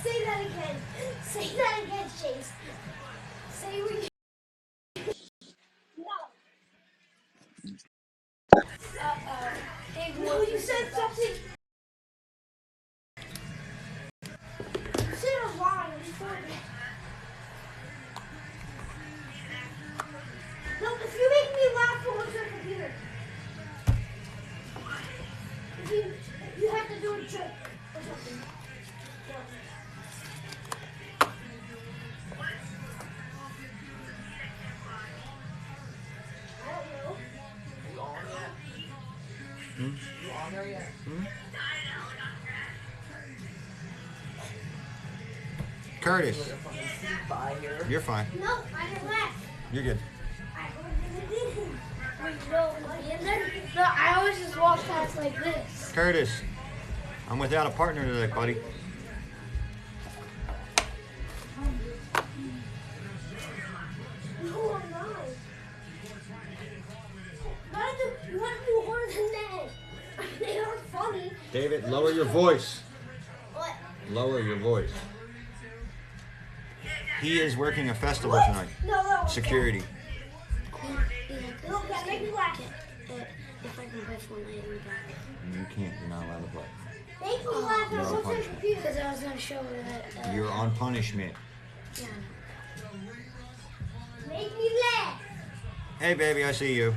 Say that again. Say that again, Chase. Say we. No. No, you said something. You said a lie before that. No, if you make me laugh, we'll lose your computer. If you have to do a trick or something. Curtis, you're fine. No, I didn't laugh. You're good. No, I always just walk past like this. Curtis, I'm without a partner today, buddy. No, I'm not. You want to do harder than that. They are funny. David, lower your voice. What? Lower your voice. He is working a festival What? tonight. No. Security. No, that make me laugh. If I can play Fortnite in the back. You can't. You're not allowed to play. Make me laugh. You're on I'm punishment. Because I was going to show that. You're on punishment. Yeah. Make me laugh. Hey, baby, I see you.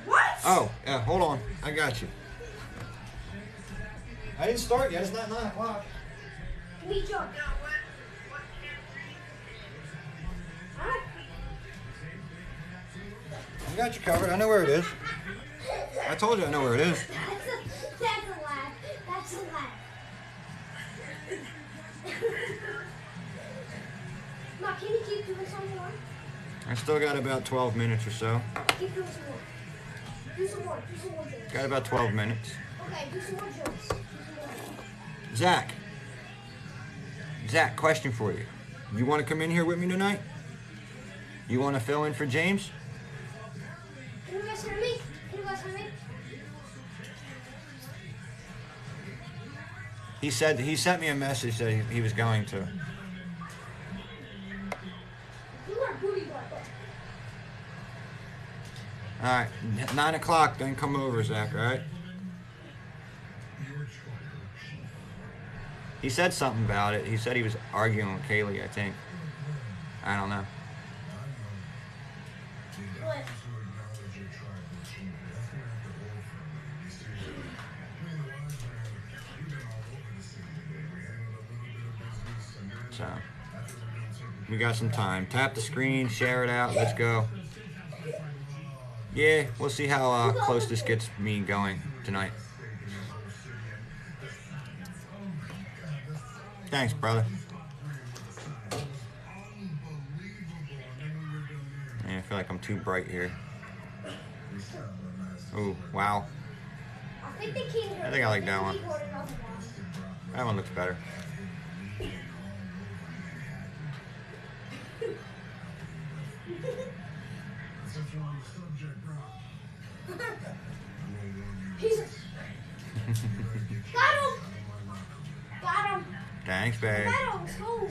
What? Oh, yeah, hold on. I got you. I didn't start yet. It's not 9 o'clock. Me jump. I got you covered. I know where it is. I told you I know where it is. That's a laugh. That's a laugh. Ma, can you keep doing some more? I still got about 12 minutes or so. Keep doing some more. Do some more. Do some more jokes. Got about 12 minutes. Okay, do some more jokes. Do some more. Zach, question for you. You want to come in here with me tonight? You want to fill in for James? Can you guys hear me? Can you guys hear me? He sent me a message that he was going to. You are booty butt. All right, 9 o'clock. Then come over, Zach. All right. He said something about it. He said he was arguing with Kaylee, I think. I don't know. What? So, we got some time. Tap the screen, share it out. Let's go. Yeah, we'll see how close this gets me going tonight. Thanks, brother. Man, I feel like I'm too bright here. Oh, wow. I think I like that one. That one looks better. Got him! Got him! Thanks, babe. Got him! Oh.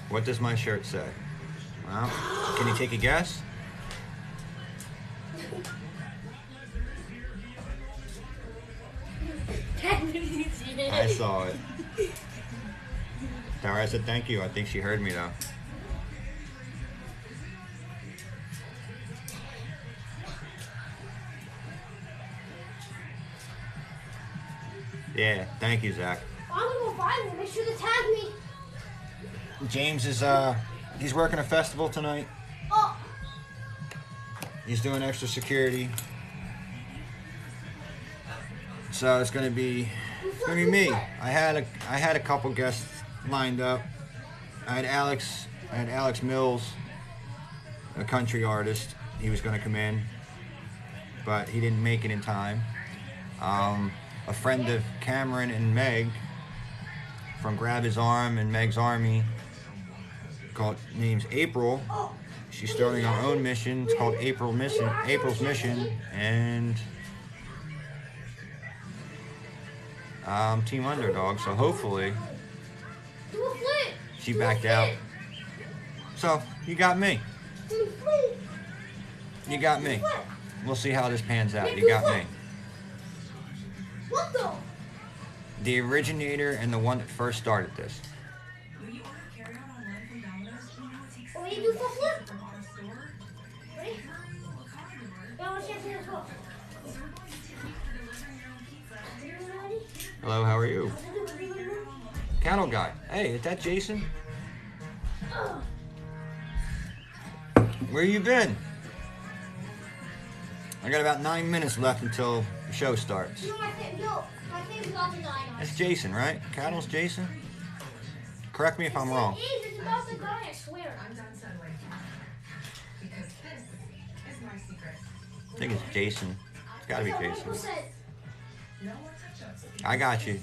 What does my shirt say? Well, can you take a guess? I saw it. Tara, I said thank you. I think she heard me though. Yeah, thank you, Zach. I'm gonna go find them. Make sure to tag me. James is he's working a festival tonight. Oh. He's doing extra security. So it's gonna be me. I had a couple guests lined up. I had Alex Mills, a country artist. He was gonna come in, but he didn't make it in time. A friend of Cameron and Meg from Grab His Arm and Meg's Army, name's April. She's starting her own mission. It's called April's Mission, and Team underdog, so hopefully Do a flip. she Do a backed flip. out. So you got me. Do a flip. You got me. Flip. We'll see how this pans out. Yeah, You do a got flip. me. What the? The originator and the one that first started this. Oh, you do flip flip. Ready? Yeah, let's get to this one. Hello, how are you? Cattle guy. Hey, is that Jason? Where you been? I got about 9 minutes left until the show starts. No, my thing's about to die now. That's Jason, right? Cattle's Jason? Correct me if I'm wrong. It is. It's about to die, I swear. I'm done settling. Because this is my secret. I think it's Jason. It's gotta be Jason. 100%. No more touch-ups. I got you.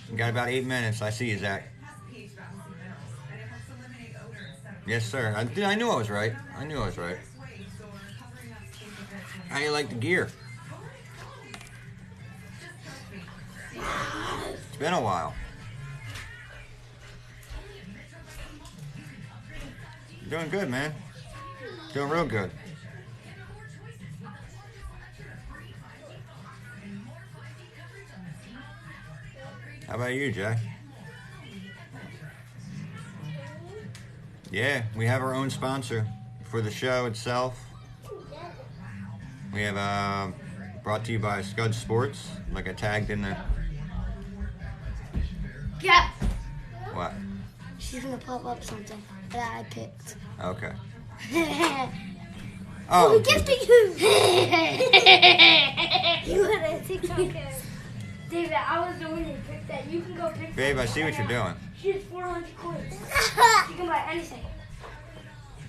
You got about 8 minutes. I see you, Zach. pH balance and minerals, and it helps eliminate odor instead of Yes, sir. I knew I was right. I knew I was right. waves or covering up skin defects. How you like the gear? Just trust me. It's been a while. You're doing good, man. Doing real good. How about you, Jack? Yeah, we have our own sponsor for the show itself. We have brought to you by Scud Sports, like I tagged in the Yeah. what? She's gonna pop up something that I picked. Okay. Oh, Oh, we gifted you! You had a TikTok. David, I was the one who picked that. You can go pick babe, I something see what right you're now. doing. She has 400 coins. You can buy anything.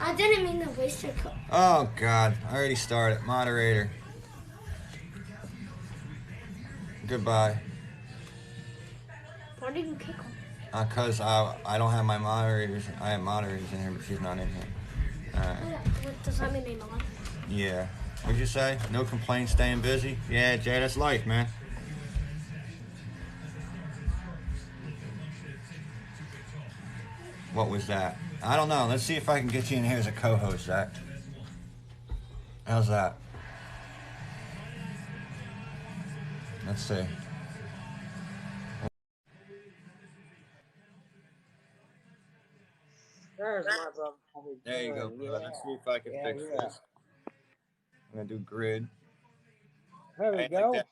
I didn't mean to waste your coin. Oh God, I already started. Moderator. Goodbye. Why did you kick him? Cause I don't have my moderators. I have moderators in here, but she's not in here. What does that mean they not? Yeah. What'd you say? No complaints, staying busy? Yeah, Jay, that's life, man. What was that? I don't know. Let's see if I can get you in here as a co-host, Zach. How's that? Let's see. There's my brother. There you go, brother. Let's see if I can fix this. I'm gonna do grid. There we Hey, like go. that.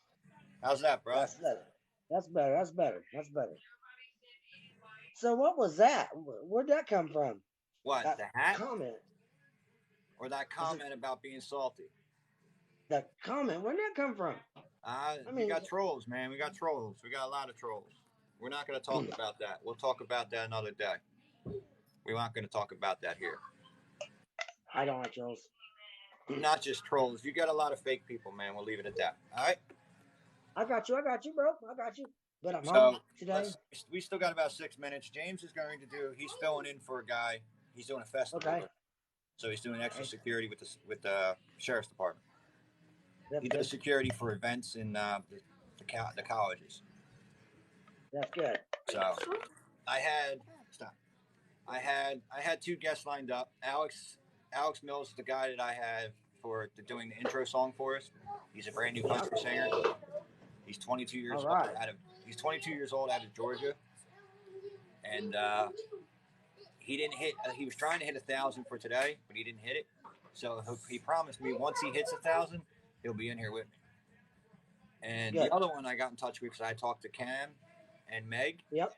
How's that, bro? That's better. That's better. That's better. That's better. So what was that? Where'd that come from? What? That The hat? comment. Or that comment about being salty? The comment. Where'd that come from? We mean- got trolls, man. We got trolls. We got a lot of trolls. We're not going to talk about that. We'll talk about that another day. We're not going to talk about that here. I don't like trolls. Not just trolls. You got a lot of fake people, man. We'll leave it at that. All right? I got you, bro. I got you. But I'm So home today. we still got about 6 minutes. James is going to do, he's filling in for a guy. He's doing a festival. Okay. So he's doing extra Okay. security with the sheriff's department. That's He good. does security for events in the colleges. That's good. So I had two guests lined up. Alex Mills is the guy that I have for doing the intro song for us. He's a brand new country singer. He's 22 years All right. old. He's 22 years old out of Georgia, and he didn't hit. He was trying to hit 1,000 for today, but he didn't hit it. So he promised me once he hits 1,000, he'll be in here with me. And Good. the other one I got in touch with because I talked to Cam and Meg. Yep.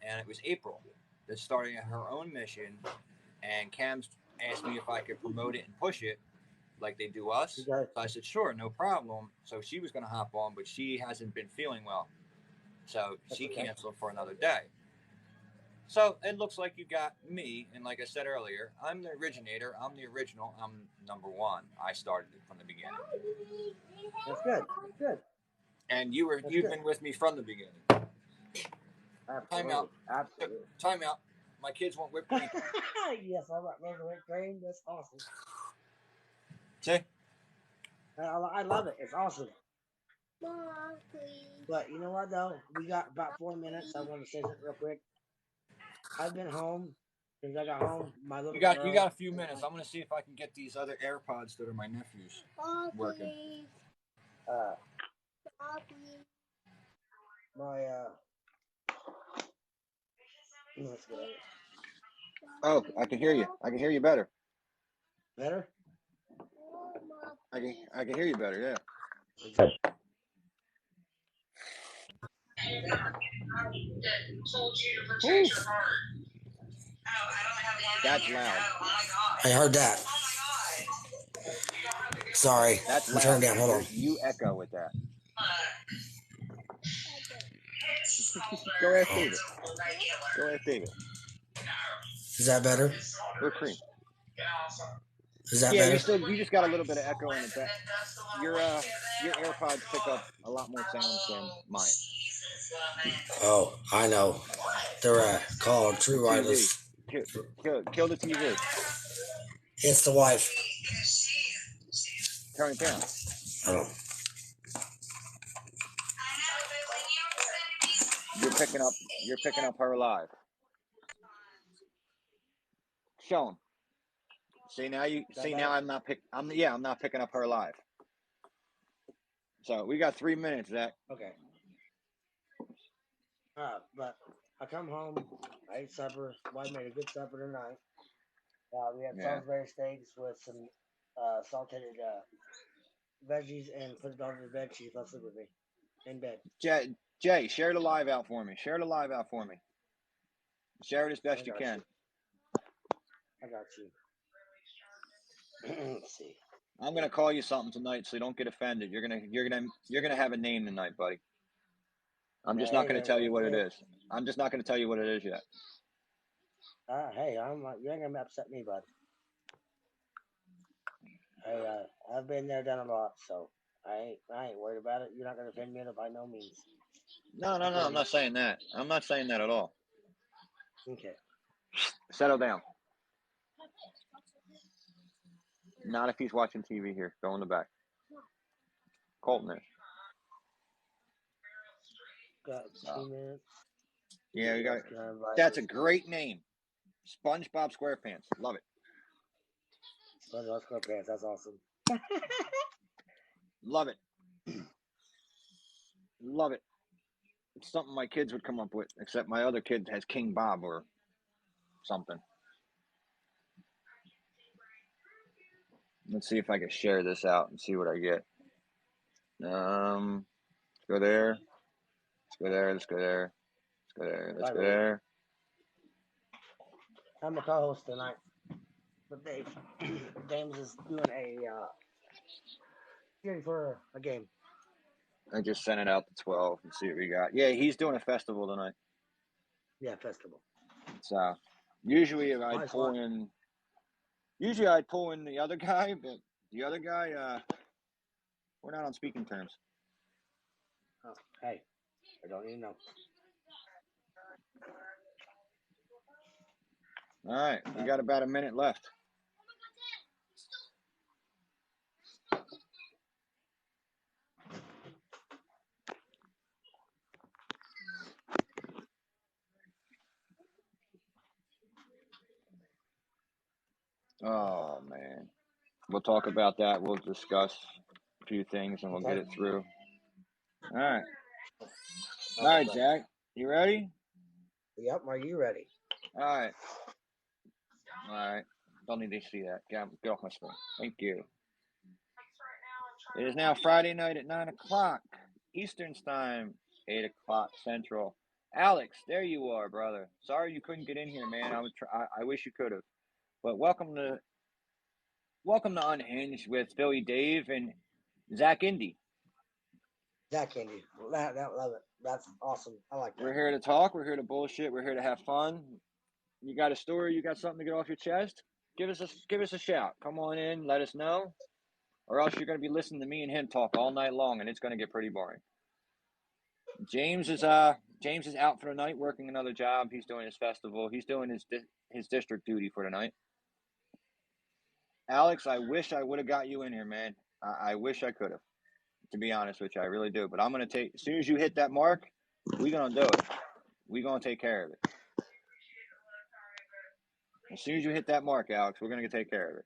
And it was April that's starting her own mission, and Cam's asked me if I could promote it and push it like they do us. Okay. So I said, sure, no problem. So she was going to hop on, but she hasn't been feeling well. So she okay. canceled for another day. So it looks like you got me, and like I said earlier, I'm the originator, I'm the original, I'm number one. I started it from the beginning. That's good. That's good. And That's you've good. been with me from the beginning. Absolutely. out. Absolutely. Time out. My kids want whipped cream. Yes, I like whipped cream. That's awesome. See? I love it. It's awesome. Mom, please. But you know what though? We got about 4 minutes. I want to say something real quick. I've been home since I got home. My little You girl. got a few minutes. I'm gonna see if I can get these other AirPods that are my nephew's Mom, working. please. Uh, Mom, please. my let's go. Oh, I can hear you. I can hear you better. Better? I can hear you better. Yeah. Ooh, that's loud. I heard that. Sorry. That's I'm turning loud. down. Hold on. You echo with that. Go ask David. Go ask David. Is that better? Whipped cream. Is that Yeah, better? you just got a little bit of echo in the back. Your AirPods pick up a lot more sounds than mine. Oh, I know. They're called True The TV. Wireless. Kill the TV. It's the wife. Turn it down. Oh. You're picking up her live. Show 'em. See now I'm not picking up her live. So we got 3 minutes, Zach. Okay. But I come home, I ate supper. Wife made a good supper tonight. We had Salisbury steaks with some salted veggies and put it on the bed. She fell asleep with me in bed. Jay, share the live out for me. Share it as best you can. I got you. Let's see. I'm gonna call you something tonight, so don't get offended. You're gonna have a name tonight, buddy. I'm just not gonna tell you what it is. I'm just not gonna tell you what it is yet. Hey, you ain't gonna upset me, bud. Hey, I've been there, done a lot, so I ain't worried about it. You're not gonna offend me by no means. No. I'm not saying that. I'm not saying that at all. Okay. Settle down. Not if he's watching TV here. Go in the back. Colton is. Got 2 minutes. Yeah, we got. That's a great name. SpongeBob SquarePants. Love it. SpongeBob SquarePants. That's awesome. Love it. Love it. It's something my kids would come up with, except my other kid has King Bob or something. Let's see if I can share this out and see what I get. Let's go there. Let's go there. Let's go there. Let's go there. Let's go there. I'm the co-host tonight, but James is doing for a game. I just sent it out to 12 and see what we got. Yeah, he's doing a festival tonight. Yeah, festival. So usually I'd pull in the other guy, but the other guy, we're not on speaking terms. Oh, hey, I don't even know. All right, we got about a minute left. Oh, man. We'll talk about that. We'll discuss a few things and we'll get it through. All right. All right, Zach. You ready? Yep. Are you ready? All right. All right. Don't need to see that. Get off my screen. Thank you. It is now Friday night at 9 o'clock Eastern Time, 8 o'clock Central. Alex, there you are, brother. Sorry you couldn't get in here, man. I wish you could have. But welcome to Unhinged with Philly Dave and Zach Indy. Zach Indy. Love it. That's awesome. I like that. We're here to talk. We're here to bullshit. We're here to have fun. You got a story? You got something to get off your chest? Give us a shout. Come on in. Let us know. Or else you're going to be listening to me and him talk all night long, and it's going to get pretty boring. James is out for the night, working another job. He's doing his festival. He's doing his district duty for tonight. Alex, I wish I would have got you in here, man. I wish I could have. To be honest with you, I really do. But I'm gonna take as soon as you hit that mark, we're gonna do it. We're gonna take care of it. As soon as you hit that mark, Alex, we're gonna take care of it.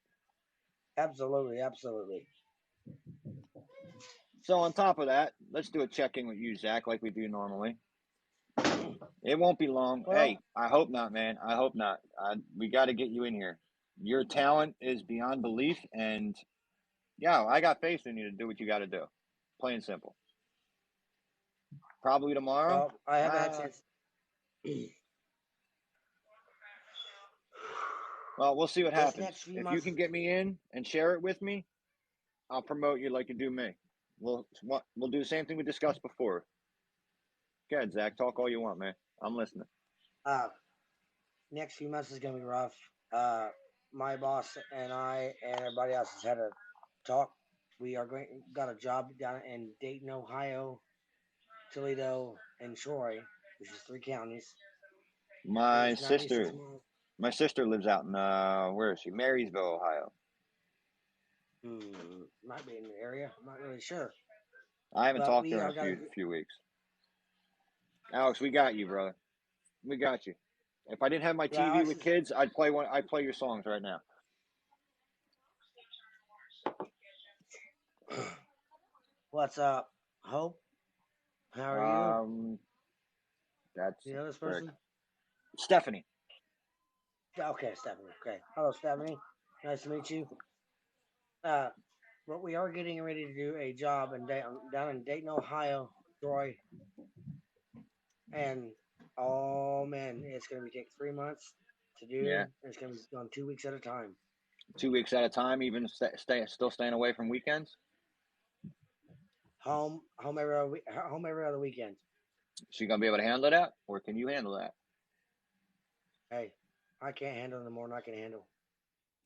Absolutely, absolutely. So on top of that, let's do a check-in with you, Zach, like we do normally. It won't be long. Well, Hey, I hope not, man. I hope not. We got to get you in here. Your talent is beyond belief, and yeah, I got faith in you to do what you got to do. Plain and simple. Probably tomorrow. well, I haven't had a chance. Well, we'll see what This happens. next few If you months- can get me in and share it with me, I'll promote you like you do me. We'll do the same thing we discussed before. Go ahead, Zach. Talk all you want, man. I'm listening. Next few months is gonna be rough. My boss and I and everybody else has had a talk. We are got a job down in Dayton, Ohio, Toledo, and Troy, which is 3 counties. My It's 96 sister, miles. my sister lives out in where is she? Marysville, Ohio. Might be in the area. I'm not really sure. I haven't But talked we to her are in a gonna. few weeks. Alex, we got you, brother. We got you. If I didn't have my Yeah, TV Alex with is- kids, I'd play one. I'd play your songs right now. What's up, Hope? How are That's you? You know this correct. person? Stephanie. Okay, Stephanie. Okay. Hello, Stephanie. Nice to meet you. But we are getting ready to do a job down in Dayton, Ohio, Troy, and oh man, it's gonna be take 3 months to do. Yeah. It's gonna be done 2 weeks at a time. 2 weeks at a time, even still staying away from weekends. Home every other weekend. So you gonna be able to handle that, or can you handle that? Hey, I can't handle it no more than I can handle.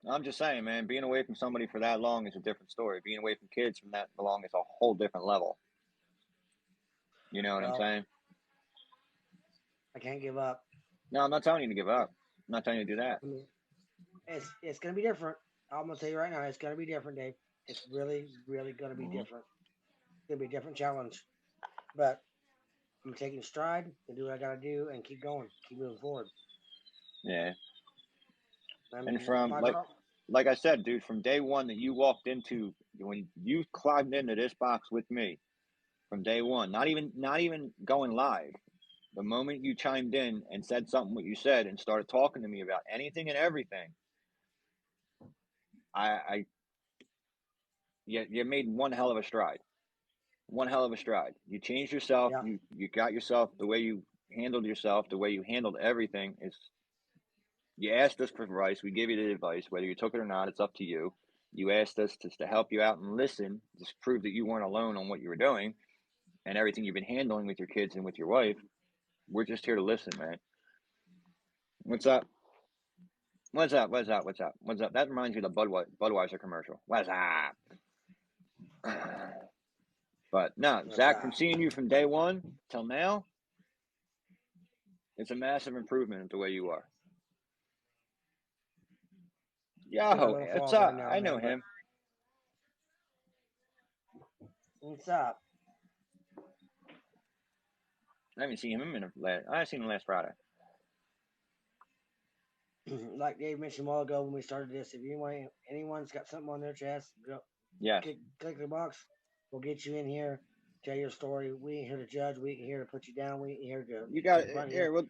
I'm just saying, man. Being away from somebody for that long is a different story. Being away from kids from that long is a whole different level. You know what I'm Well, saying? I can't give up. No, I'm not telling you to give up. I'm not telling you to do that. I mean, it's gonna be different. I'm gonna tell you right now, it's gonna be different, Dave. It's really, really gonna be different. It's gonna be a different challenge. But I'm taking stride and do what I gotta do and keep going, keep moving forward. Yeah. I And mean, from my like I said, dude, from day one that you walked into, when you climbed into this box with me, from day one, not even going live, the moment you chimed in and said something what you said and started talking to me about anything and everything, you made one hell of a stride. One hell of a stride. You changed yourself. yeah, You got yourself, the way you handled yourself, the way you handled everything is. You asked us for advice. We gave you the advice. Whether you took it or not, it's up to you. You asked us just to help you out and listen, just prove that you weren't alone on what you were doing and everything you've been handling with your kids and with your wife. We're just here to listen, man. What's up? What's up? What's up? What's up? What's up? That reminds me of the Budweiser commercial. What's up? But no, Zach, from seeing you from day one till now, it's a massive improvement in the way you are. Yo, what's up? I know him. What's up? I haven't seen him I seen him last Friday. Like Dave mentioned a while ago when we started this, if anyone's got something on their chest, go click the box. We'll get you in here, tell your story. We ain't here to judge. We ain't here to put you down. We ain't here to. You got it. Here, we'll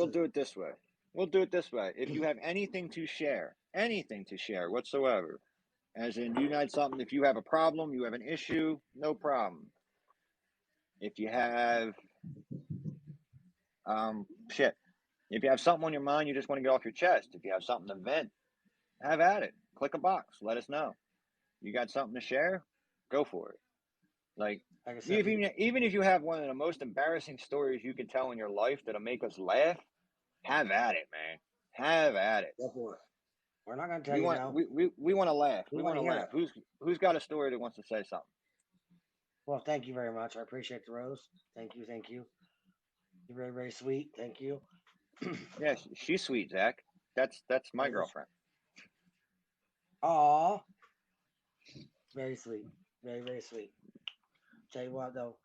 do it this way. We'll do it this way. If you have anything to share whatsoever, as in you got something, if you have a problem, you have an issue, no problem. If you have if you have something on your mind, you just want to get off your chest. If you have something to vent, have at it. Click a box. Let us know. You got something to share? Go for it. Like I said, even if you have one of the most embarrassing stories you can tell in your life that'll make us laugh, have at it, man. Have at it. Go for it. We're not going to tell you now. We want to laugh. We want to laugh. It. Who's got a story that wants to say something? Well, thank you very much. I appreciate the rose. Thank you. You're very, very sweet. Thank you. Yeah, she's sweet, Zach. That's my girlfriend. Aw. Very sweet. Very, very sweet. Tell you what though,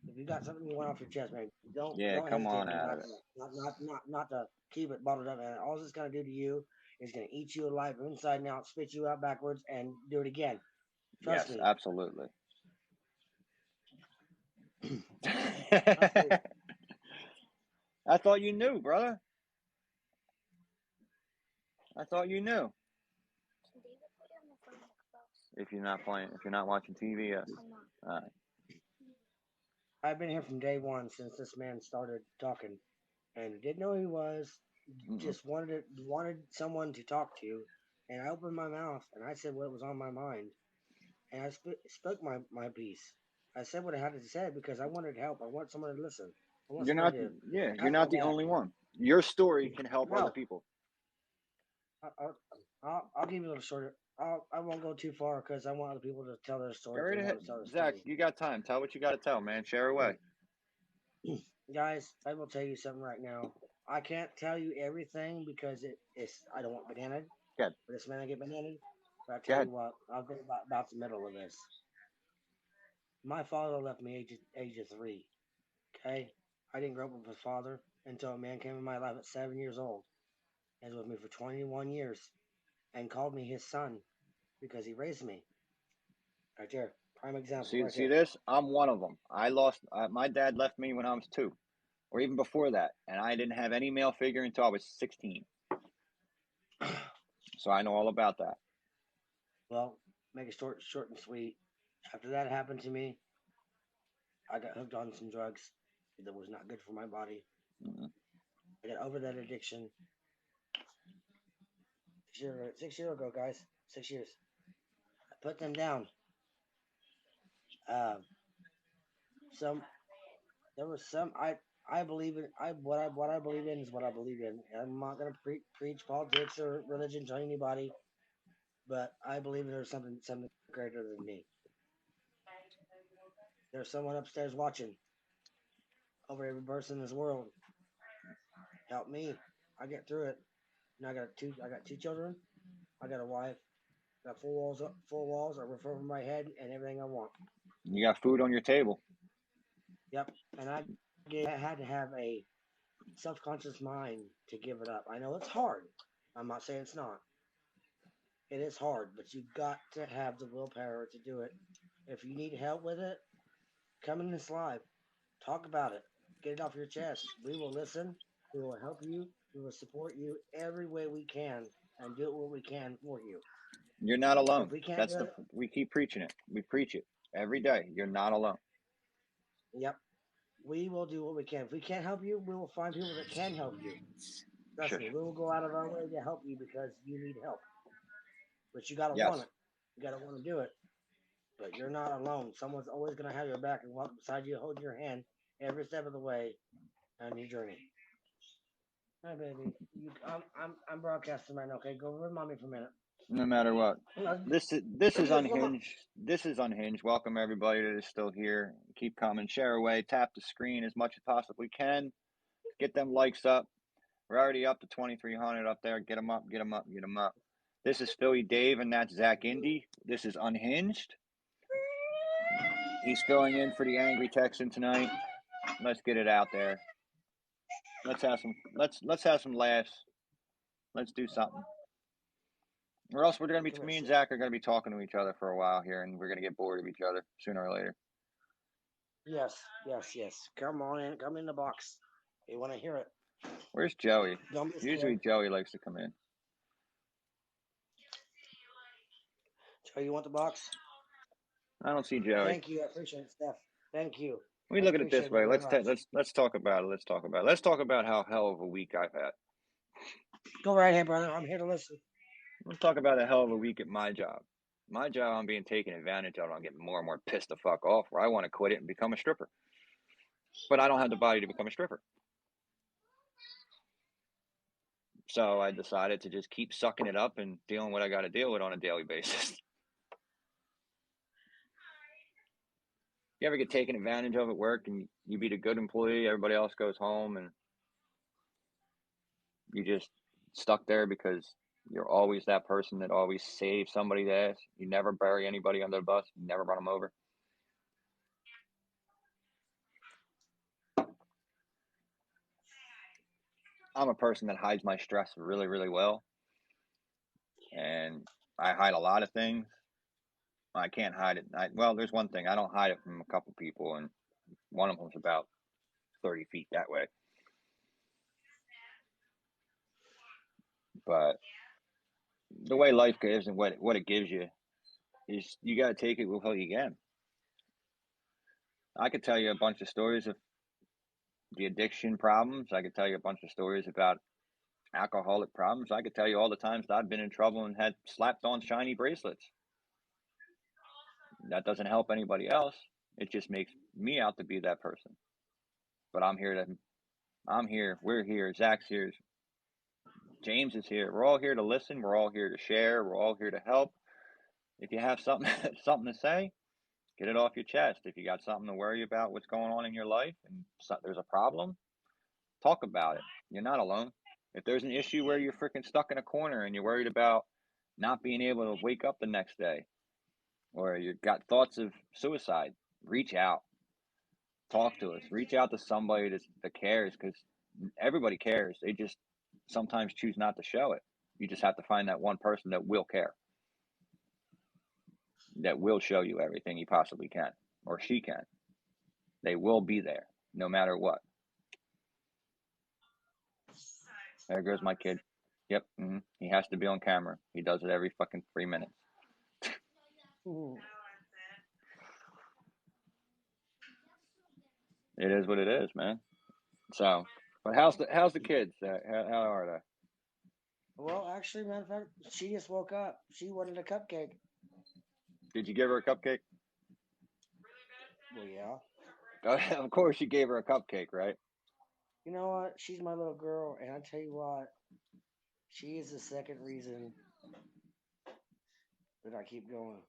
if you got something you want off your chest, man, Yeah, don't come hesitate on out not of it. to not to keep it bottled up. And all it's gonna do to you is gonna eat you alive from inside and out, spit you out backwards, and do it again. Trust Yes, me. absolutely. Trust me. I thought you knew, brother. I thought you knew. If you're not watching TV, yes. All right. I've been here from day one since this man started talking, and didn't know who he was. Mm-mm. Just wanted someone to talk to, and I opened my mouth and I said what was on my mind, and I spoke my piece. I said what I had to say because I wanted help. I want someone to listen. I want You're somebody not. to Yeah, you're have my not the back. only one. Your story can help other No, people. I'll give you a little shorter. I won't go too far because I want other people to tell their Go story if right they ahead, want to tell their Zach. story. You got time. Tell what you got to tell, man. Share away. Guys, I will tell you something right now. I can't tell you everything because it's I don't want bananaed. Good. For this man, I get bananaed. But I Go tell you ahead. what, I'll go about the middle of this. My father left me age of 3. Okay, I didn't grow up with a father until a man came in my life at 7 years old and was with me for 21 years and called me his son because he raised me. Right there, prime example, right See there. this? I'm one of them. I lost. My dad left me when I was 2, or even before that, and I didn't have any male figure until I was 16. So I know all about that. Well, make it short and sweet. After that happened to me, I got hooked on some drugs that was not good for my body. Mm-mm. I got over that addiction 6 years ago, guys. 6 years. I put them down. Um, some there was some I believe in what I believe in is what I believe in. I'm not gonna preach politics or religion to anybody, but I believe there's something greater than me. There's someone upstairs watching over every person in this world. Help me. I get through it. And I got 2 children. I got a wife. Got 4 walls up, 4 walls, a roof over my head, and everything I want. You got food on your table. Yep. And I had to have a self-conscious mind to give it up. I know it's hard. I'm not saying it's not. It is hard, but you got to have the willpower to do it. If you need help with it, come in this live. Talk about it. Get it off your chest. We will listen. We will help you. We will support you every way we can and do what we can for you. You're not If alone. we can't do it, We keep preaching it. We preach it every day. You're not alone. yep, we will do what we can. If we can't help you, we will find people that can help you. Trust Shush. me, we will go out of our way to help you because you need help. But you gotta want Yes. it. You gotta want to do it. But you're not alone. Someone's always gonna have your back and walk beside you, hold your hand every step of the way on your journey. Hi, baby. I'm broadcasting right now. Okay, go with mommy for a minute. No matter what. This is Come on. unhinged. This is unhinged. Welcome everybody that is still here. Keep coming. Share away. Tap the screen as much as possibly can. Get them likes up. We're already up to 2,300 up there. Get them up. Get them up. Get them up. This is Philly Dave, and that's Zach Indy. This is Unhinged. He's filling in for the Angry Texan tonight. Let's get it out there. Let's have some laughs. Let's do something. Or else me and Zach are gonna be talking to each other for a while here, and we're gonna get bored of each other sooner or later. Yes, yes, yes. Come on in. Come in the box. You want to hear it? Where's Joey? Don't be Usually scared. Joey likes to come in. Joe, you want the box? I don't see Joey. Thank you. I appreciate it, Steph. Thank you. We I look at it appreciate this it way. very much. Let's talk about it. Let's talk about how hell of a week I've had. Go right ahead, brother. I'm here to listen. Let's talk about a hell of a week at my job. My job, I'm being taken advantage of. I'm getting more and more pissed the fuck off. Where I want to quit it and become a stripper, but I don't have the body to become a stripper. So I decided to just keep sucking it up and dealing with what I got to deal with on a daily basis. You ever get taken advantage of at work and you be the good employee, everybody else goes home and you just stuck there because you're always that person that always saves somebody's ass. You never bury anybody under the bus. You never run them over. I'm a person that hides my stress really, really well, and I hide a lot of things. I can't hide it. Well, there's one thing I don't hide it from a couple people, and one of them's about 30 feet that way. But the way life gives and what it gives you is you got to take it with what you can. I could tell you a bunch of stories of the addiction problems. I could tell you a bunch of stories about alcoholic problems. I could tell you all the times that I've been in trouble and had slapped on shiny bracelets. That doesn't help anybody else. It just makes me out to be that person. But I'm here. We're here. Zach's here. James is here. We're all here to listen. We're all here to share. We're all here to help. If you have something something to say, get it off your chest. If you got something to worry about, what's going on in your life, and there's a problem, talk about it. You're not alone. If there's an issue where you're freaking stuck in a corner and you're worried about not being able to wake up the next day, or you've got thoughts of suicide, reach out. Talk to us. Reach out to somebody that cares, because everybody cares. They just sometimes choose not to show it. You just have to find that one person that will care, that will show you everything he possibly can, or she can. They will be there no matter what. There goes my kid. Yep, he has to be on camera. He does it every fucking 3 minutes. It is what it is, man. So, but how's the kids? How are they? Well, actually, matter of fact, she just woke up. She wanted a cupcake. Did you give her a cupcake? Well, yeah. Of course, you gave her a cupcake, right? You know what? She's my little girl, and I tell you what, she is the second reason that I keep going.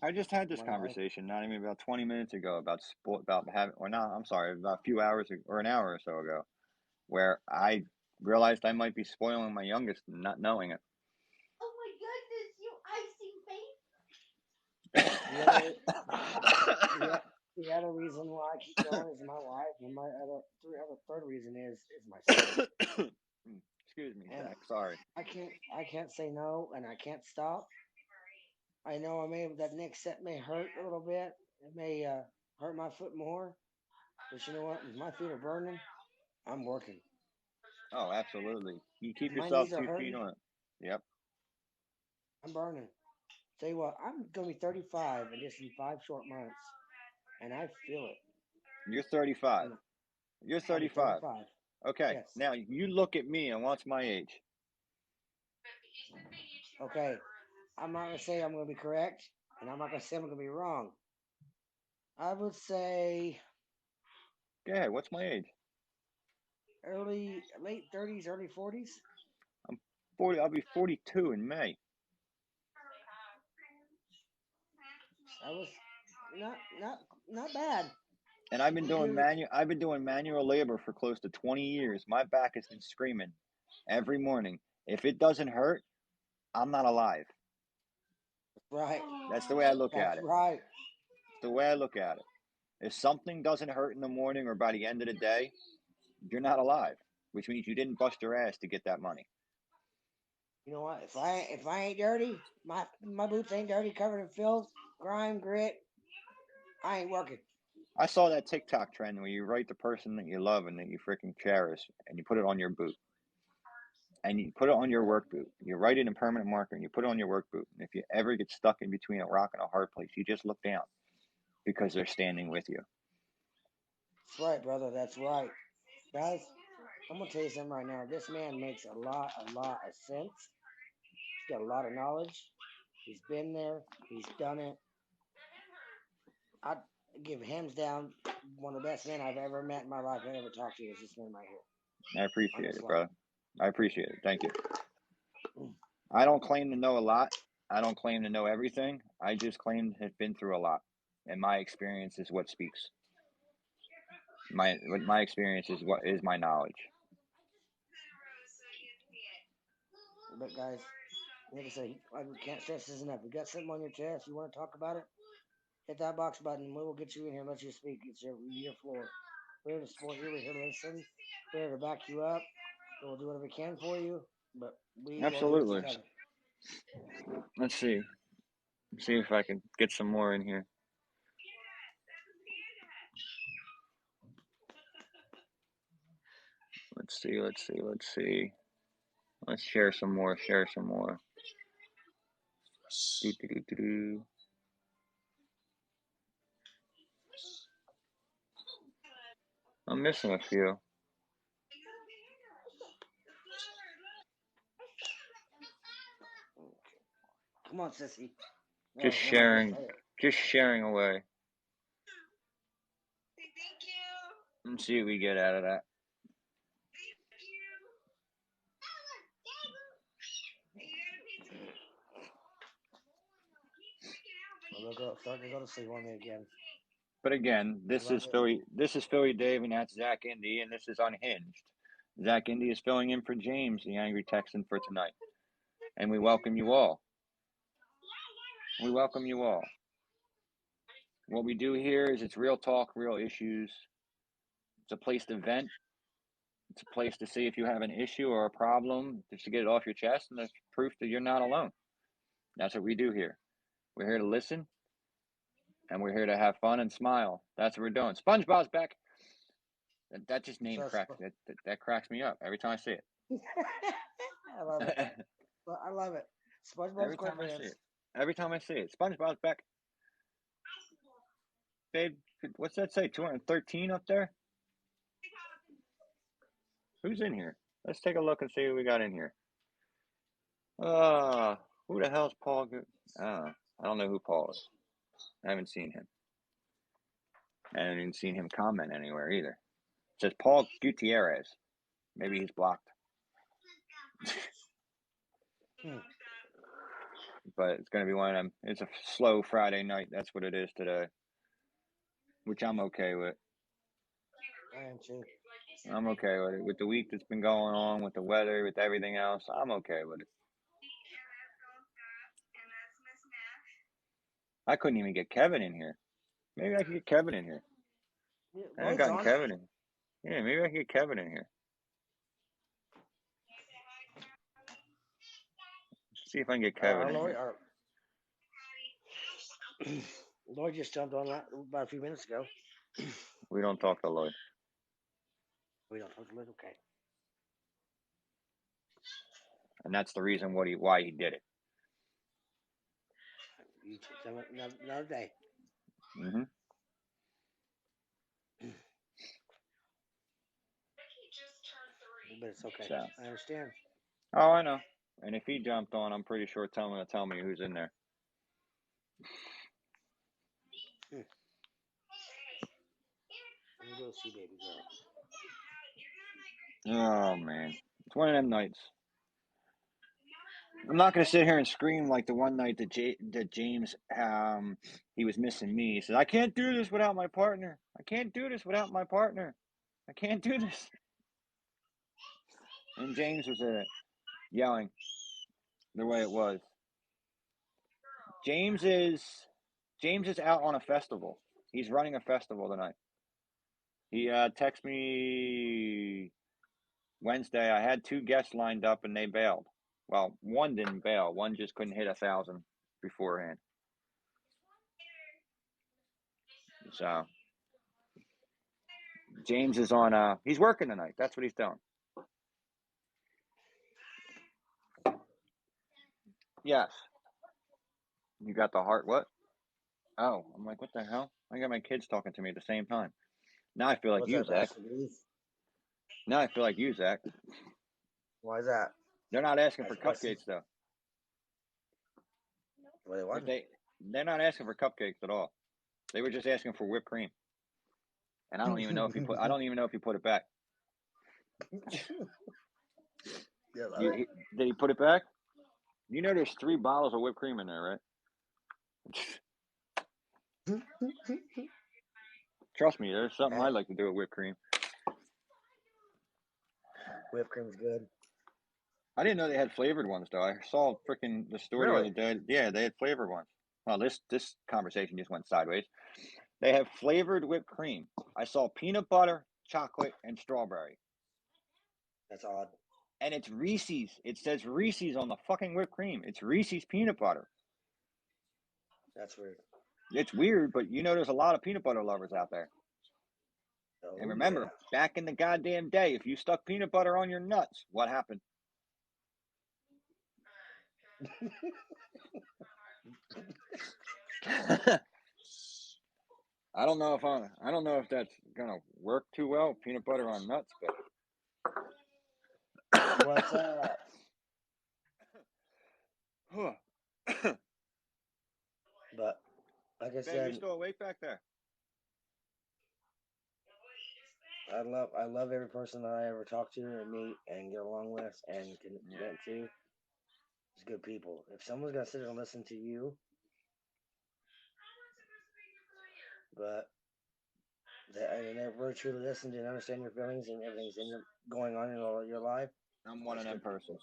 I just had this My life. conversation not even about 20 minutes ago about sport, about having, or not, I'm sorry, about a few hours or an hour or so ago, where I realized I might be spoiling my youngest and not knowing it. Oh my goodness, you icing face. The other reason why I keep going is my wife, and my third reason is my son. Excuse me, And Zach. Sorry. I can't say no, and I can't stop. I know that next set may hurt a little bit. It may hurt my foot more, but you know what? If my feet are burning, I'm working. Oh, absolutely. You keep My yourself knees are 2 feet hurting. on it. Yep. I'm burning. Tell you what, I'm gonna be 35 in just in 5 short months, and I feel it. You're 35. And You're I'll be 35. 35. Okay. Yes. Now you look at me and what's my age? Okay. I'm not gonna say I'm gonna be correct, and I'm not gonna say I'm gonna be wrong. I would say Go ahead. What's my age? late 30s, early 40s. I'm 40. I'll be 42 in May. I was not bad. And I've been doing You're manual labor for close to 20 years. My back has been screaming every morning. If it doesn't hurt, I'm not alive. right. That's the way I look That's at it. right. It's the way I look at it. If something doesn't hurt in the morning or by the end of the day, you're not alive, which means you didn't bust your ass to get that money. You know what? If I ain't dirty, my boots ain't dirty, covered in filth, grime, grit. I ain't working. I saw that TikTok trend where you write the person that you love and that you freaking cherish, and you put it on your boot, and you put it on your work boot. You write it in permanent marker, and you put it on your work boot. And if you ever get stuck in between a rock and a hard place, you just look down because they're standing with you. That's right, brother. That's right, guys. I'm gonna tell you something right now. This man makes a lot of sense. He's got a lot of knowledge. He's been there. He's done it. I'd give hands down one of the best men I've ever met in my life. I ever talked to is this man right here I on appreciate this it, line. brother. I appreciate it. Thank you. I don't claim to know a lot. I don't claim to know everything. I just claim to have been through a lot, and my experience is what speaks. My experience is what is my knowledge. But guys, like I say, I can't stress this enough. You got something on your chest, you want to talk about it? Hit that box button. We will get you in here and let you speak. It's your floor. We're here to support you. We're here to listen. We're here to back you up. We'll do whatever we can for you, but we will do what you Absolutely. can. Let's see. See if I can get some more in here. Let's see. Let's share some more. Do. I'm missing a few. Come on, sissy. Just Oh, never mind. sharing. Just sharing away. Thank you. Let's see what we get out of that. We'll start to go to sleep on me again. But again, this is Philly. This is Philly Dave, and that's Zach Indy, and this is Unhinged. Zach Indy is filling in for James, the Angry Texan, for tonight, and we welcome you all. What we do here is it's real talk, real issues. It's a place to vent. It's a place to see if you have an issue or a problem, just to get it off your chest, and it's proof that you're not alone. That's what we do here. We're here to listen, and we're here to have fun and smile. That's what we're doing. SpongeBob's back. That just name cracks. That cracks me up every time I see it. I love it. I love it. SpongeBob SquarePants. Every time I see it, SpongeBob's back. Babe, what's that say? 213 up there? Who's in here? Let's take a look and see who we got in here. Who the hell's Paul? I don't know who Paul is. I haven't seen him. I haven't even seen him comment anywhere either. It says Paul Gutierrez. Maybe he's blocked. But it's going to be one of them. It's a slow Friday night. That's what it is today. Which I'm okay with. I am too. I'm okay with it. With the week that's been going on, with the weather, with everything else, I'm okay with it. I couldn't even get Kevin in here. Maybe I could get Kevin in here. I haven't gotten Kevin in. Yeah, maybe I can get Kevin in here. See if I can get Kevin in here. Lloyd just jumped on about a few minutes ago. We don't talk to Lloyd. We don't talk to Lloyd? Okay. And that's the reason why he did it. You tell me another day. Mm-hmm. But it's okay. So. I understand. Oh, I know. And if he jumped on, I'm pretty sure tell me who's in there. Let me go see baby girl. Oh man, it's one of them nights. I'm not gonna sit here and scream like the one night that James he was missing me. He said, "I can't do this without my partner. I can't do this without my partner. I can't do this." And James was yelling the way it was. James is out on a festival. He's running a festival tonight. He texted me Wednesday. I had 2 guests lined up and they bailed. Well, one didn't bail. One just couldn't hit 1,000 beforehand. So James is on. He's working tonight. That's what he's doing. Yes. You got the heart. What? Oh, I'm like, what the hell? I got my kids talking to me at the same time. Now I feel like you, Zach. Now I feel like you, Zach. Why is that? They're not asking for cupcakes though. What? They're not asking for cupcakes at all. They were just asking for whipped cream. And I don't even know if he put it back. Did he put it back? You know there's 3 bottles of whipped cream in there, right? Trust me, there's something I like to do with whipped cream. Whipped cream's good. I didn't know they had flavored ones though. I saw freaking the store the other day. Yeah, they had flavored ones. Well, this conversation just went sideways. They have flavored whipped cream. I saw peanut butter, chocolate, and strawberry. That's odd. And it's Reese's. It says Reese's on the fucking whipped cream. It's Reese's peanut butter. That's weird. It's weird, but you know there's a lot of peanut butter lovers out there. Oh, And remember, back in the goddamn day, if you stuck peanut butter on your nuts, what happened? I don't know if that's gonna work too well, peanut butter on nuts, but What's up? But like I Babe, said, you still awake back there? I love every person that I ever talk to and meet and get along with and can vent to. It's good people. If someone's gonna sit there and listen to you, but they never truly listen to and understand your feelings and everything's going on in your life. I'm one of them persons.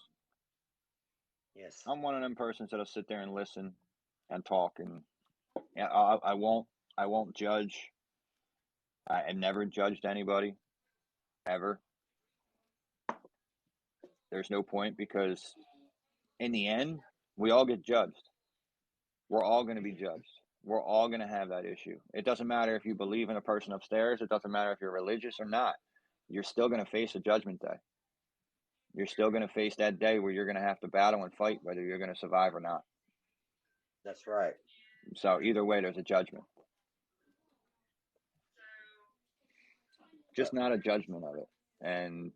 Yes. I'm one of them persons that'll sit there and listen and talk, and yeah, I won't judge. I never judged anybody ever. There's no point because in the end, we all get judged. We're all going to be judged. We're all going to have that issue. It doesn't matter if you believe in a person upstairs. It doesn't matter if you're religious or not. You're still going to face a judgment day. You're still going to face that day where you're going to have to battle and fight whether you're going to survive or not. That's right. So either way, there's a judgment. Just not a judgment of it. And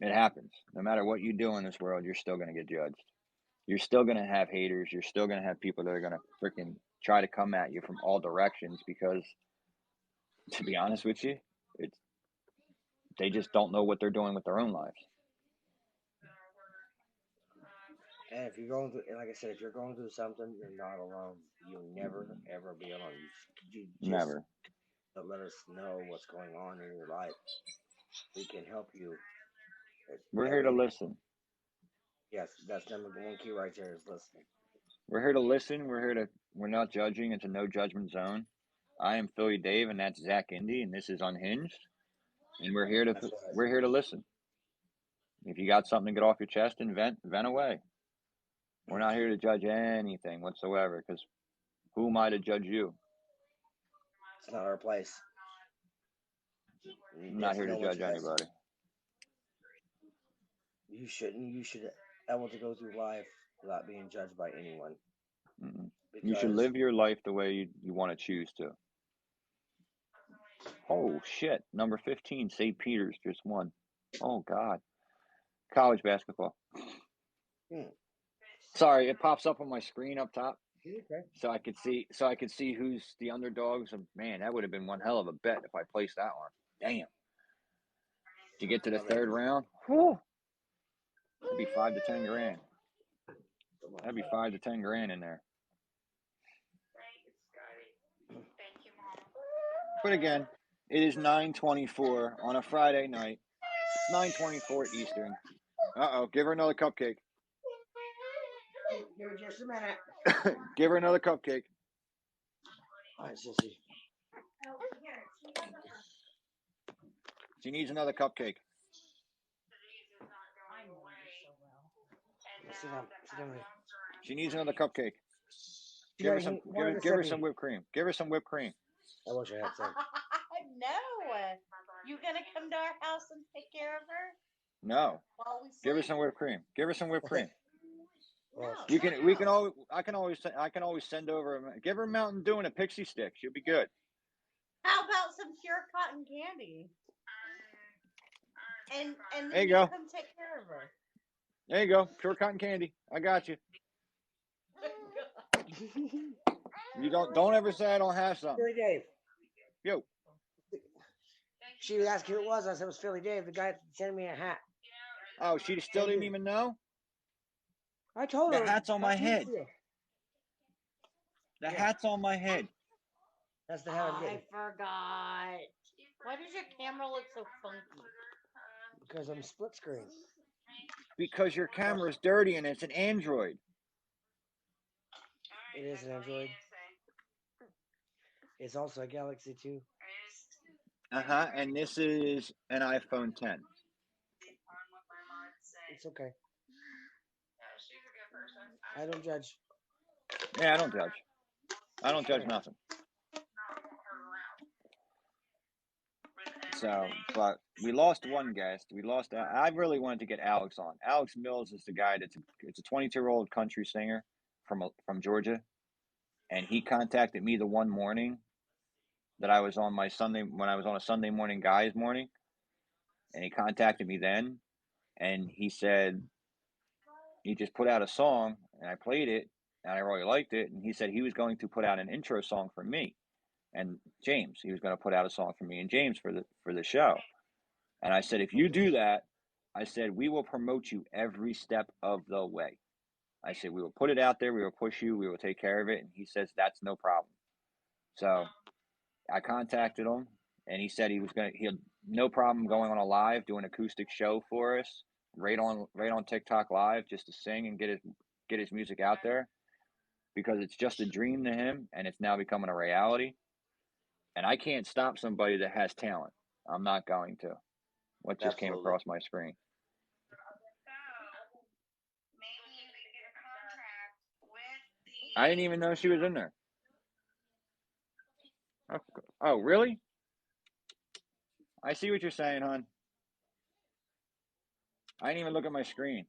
it happens. No matter what you do in this world, you're still going to get judged. You're still going to have haters. You're still going to have people that are going to freaking try to come at you from all directions because, to be honest with you, they just don't know what they're doing with their own lives. And if you're going through, and like I said, if you're going through something, you're not alone. You'll never ever be alone. You just Never. let us know what's going on in your life. We can help you. We're here to listen. Yes, that's number one key right there is listening. We're here to listen. We're not judging. It's a no judgment zone. I am Philly Dave, and that's Zach Indy, and this is Unhinged. And we're here to listen. If you got something to get off your chest and vent away. We're not here to judge anything whatsoever, because who am I to judge you? It's not our place. I'm not here to judge anybody. You shouldn't. You should be able to go through life without being judged by anyone. You should live your life the way you want to choose to. Oh, shit. Number 15, St. Peter's just won. Oh, God. College basketball. Sorry, it pops up on my screen up top. Okay. So I could see who's the underdogs. And man, that would have been one hell of a bet if I placed that one. Damn. To get to the third round, whew, that'd be 5 to 10 grand. That'd be 5 to 10 grand in there. But again, it is 9:24 on a Friday night. It's 9:24 Eastern. Give her another cupcake. Give her just a minute. Give her another cupcake. All right, Sissy. She needs another cupcake. Sit down. She needs another cupcake. Give her some whipped cream. Give her some whipped cream. I wish I had some. No. You gonna come to our house and take care of her? No. While we sleep? Give her some whipped cream. Give her some whipped cream. No. I can always send over. Give her a Mountain Dew and a pixie stick. She'll be good. How about some pure cotton candy? And then there you go. Come take care of her. There you go. Pure cotton candy. I got you. You don't ever say I don't have something. Philly Dave. Yo. She was asking who it was. I said it was Philly Dave. The guy sent me a hat. Oh, she still didn't even know? I told her. The hat's on my head. The hat's on my head. That's the hat I'm getting. I forgot. Why does your camera look so funky? Because I'm split screen. Because your camera's dirty and it's an Android. It is an Android. It's also a Galaxy too. And this is an iPhone 10. It's okay. I don't judge. Yeah, I don't judge. I don't judge nothing. So, but we lost one guest. We lost. I really wanted to get Alex on. Alex Mills is the guy it's a 22-year-old country singer from Georgia, and he contacted me the one morning that I was on my Sunday when I was on a Sunday morning guys morning, and he contacted me then, and he said he just put out a song, and I played it, and I really liked it, and he said he was going to put out an intro song for me and James. He was going to put out a song for me and James for the show. And I said, if you do that, I said, we will promote you every step of the way. I said, we will put it out there. We will push you. We will take care of it. And he says, that's no problem. So I contacted him, and he said he had no problem going on a live, do an acoustic show for us, right on TikTok Live, just to sing and get his music out there, because it's just a dream to him, and it's now becoming a reality. And I can't stop somebody that has talent. I'm not going to. What just came across my screen? I didn't even know she was in there. Oh, really? I see what you're saying, hon. I didn't even look at my screen.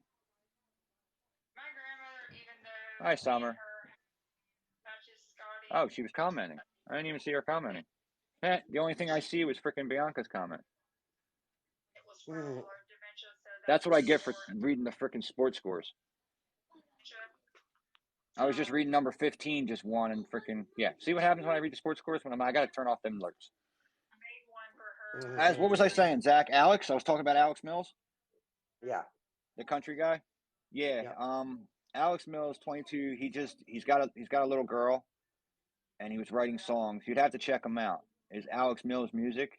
Hi, Summer. Oh, she was commenting. I didn't even see her commenting. The only thing I see was freaking Bianca's comment. That's what I get for reading the freaking sports scores. I was just reading number 15, just won, and freaking, yeah. See what happens when I read the sports scores? I got to turn off them alerts. What was I saying, Zach? Alex? I was talking about Alex Mills? Yeah. The country guy? Yeah. Yep. Alex Mills, 22. He's got a little girl, and he was writing songs. You'd have to check him out. It's Alex Mills Music.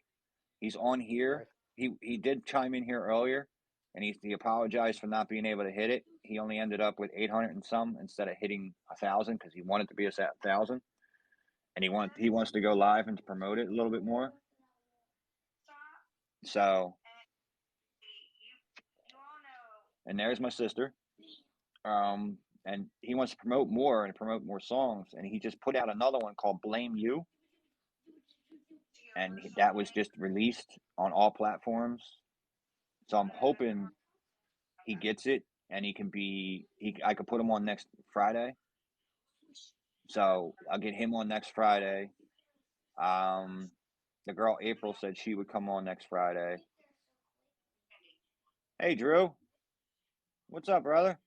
He's on here. Right. He did chime in here earlier, and he apologized for not being able to hit it. He only ended up with 800 and some instead of hitting 1,000 because he wanted to be 1,000, and he wants to go live and to promote it a little bit more. So, and there's my sister. And he wants to promote more songs, and he just put out another one called Blame You, and that was just released on all platforms. So I'm hoping he gets it, and I could put him on next Friday. So I'll get him on next Friday. The girl April said she would come on next Friday. Hey, Drew. What's up, brother?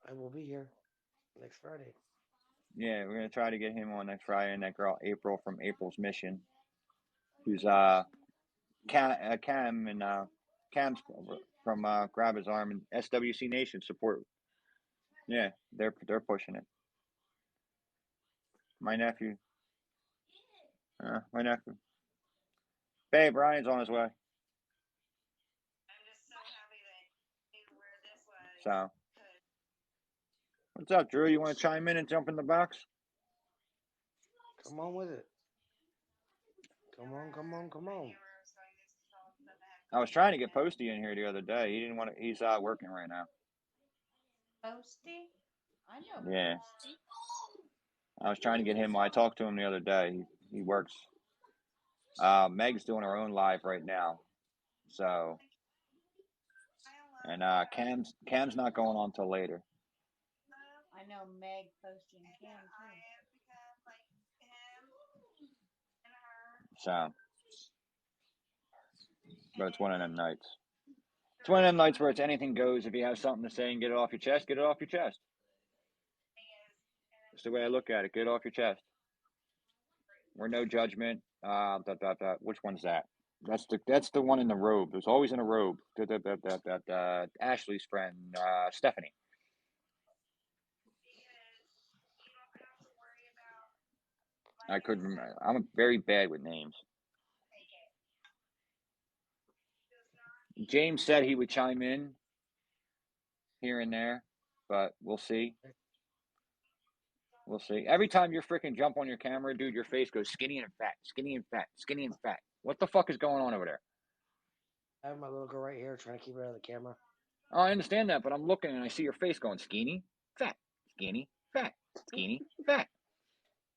I will be here next Friday. Yeah, we're going to try to get him on next Friday, and that girl April from April's Mission, who's Cam and Cam's from Grab His Arm and SWC Nation support. Yeah, they're pushing it. My nephew. Babe, Ryan's on his way. So, what's up, Drew? You want to chime in and jump in the box? Come on with it. Come on. I was trying to get Posty in here the other day. He didn't want to. He's working right now. Posty? I know. Yeah. Posty. I was trying to get him. I talked to him the other day. He works. Meg's doing her own live right now. So, and Cam's not going on till later. I know Meg posting Cam too. So, but it's one of them nights. It's one of them nights where it's anything goes. If you have something to say and get it off your chest, get it off your chest. That's the way I look at it. Get it off your chest. We're no judgment. Which one's that? That's the one in the robe. There's always in a robe. Ashley's friend, Stephanie. I couldn't remember. I'm very bad with names. James said he would chime in here and there, but we'll see. We'll see. Every time you freaking jump on your camera, dude, your face goes skinny and fat, skinny and fat, skinny and fat. What the fuck is going on over there? I have my little girl right here trying to keep her out of the camera. Oh, I understand that, but I'm looking and I see your face going skinny, fat, skinny, fat, skinny, fat.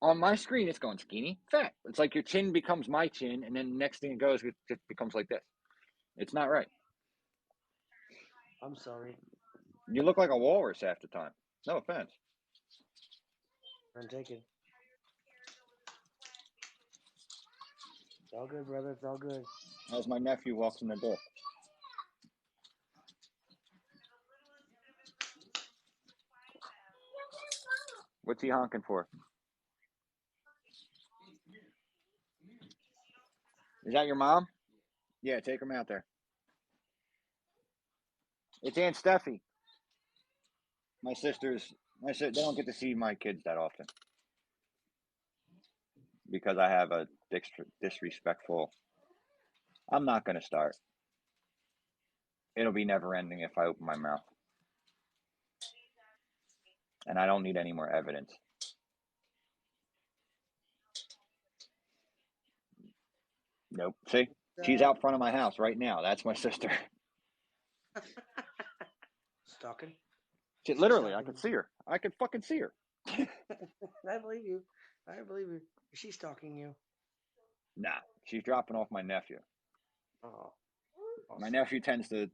On my screen, it's going skinny, fat. It's like your chin becomes my chin, and then the next thing it goes, it just becomes like this. It's not right. I'm sorry. You look like a walrus half the time. No offense. I'm taken. It's all good, brother. It's all good. As my nephew walks in the door. What's he honking for? Is that your mom? Yeah, take him out there. It's Aunt Steffi. My sisters, they don't get to see my kids that often because I have a disrespectful. I'm not going to start. It'll be never ending if I open my mouth. And I don't need any more evidence. Nope. See? She's out front of my house right now. That's my sister. Stalking. Literally, I could see her. I could fucking see her. I believe you. I believe you. Is she stalking you? Nah, she's dropping off my nephew. Oh. My nephew tends to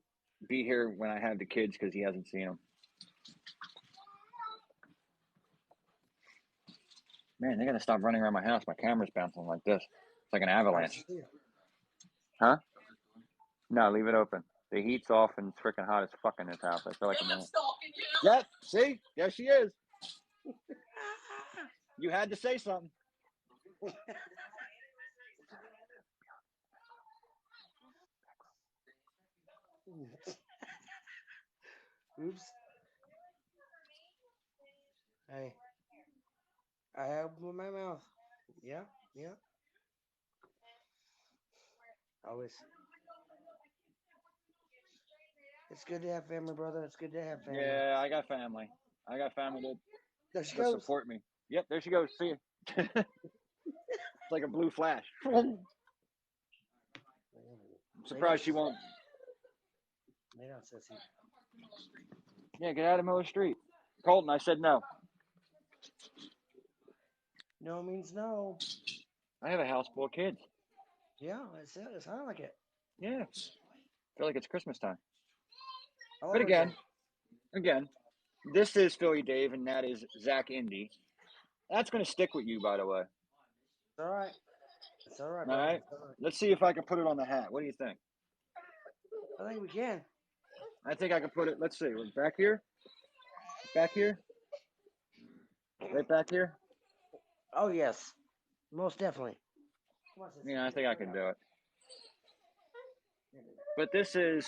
be here when I have the kids because he hasn't seen them. Man, they're going to stop running around my house. My camera's bouncing like this. It's like an avalanche. Huh? No, leave it open. The heat's off and it's freaking hot as fuck in this house. I feel like I'm stalking you. Yep, see? There she is. You had to say something. Oops. Hey. I opened my mouth. Yeah, yeah. Always. It's good to have family, brother. It's good to have family. Yeah, I got family. I got family There she to goes. support me. Yep, there she goes. See you. It's like a blue flash. I'm surprised she won't. Lay down, sissy. Yeah, get out of Miller Street. Colton, I said no. No means no. I have a house full of kids. Yeah, it sounds like it. Yeah. I feel like it's Christmas time. All But over again, this is Philly Dave, and that is Zach Indy. That's going to stick with you, by the way. It's all right. It's all right, All brother. right? It's all right. Let's see if I can put it on the hat. What do you think? I think we can. I think I can put it, let's see, back here? Back here? Right back here? Oh, yes. Most definitely. Yeah, I think I can do it. But this is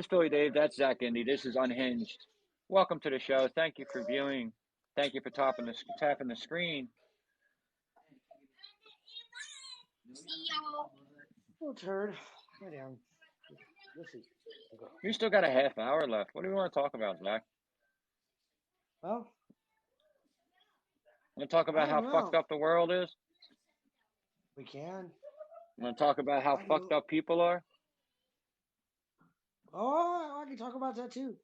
Philly Dave. That's Zach Indy. This is Unhinged. Welcome to the show. Thank you for viewing. Thank you for tapping the screen. Oh, turd. Lay down. Let's see. You still got a half hour left. What do you want to talk about, Zach? Well, Want to talk about how fucked up the world is? we can. Want to talk about how fucked up people are? Oh, I can talk about that too.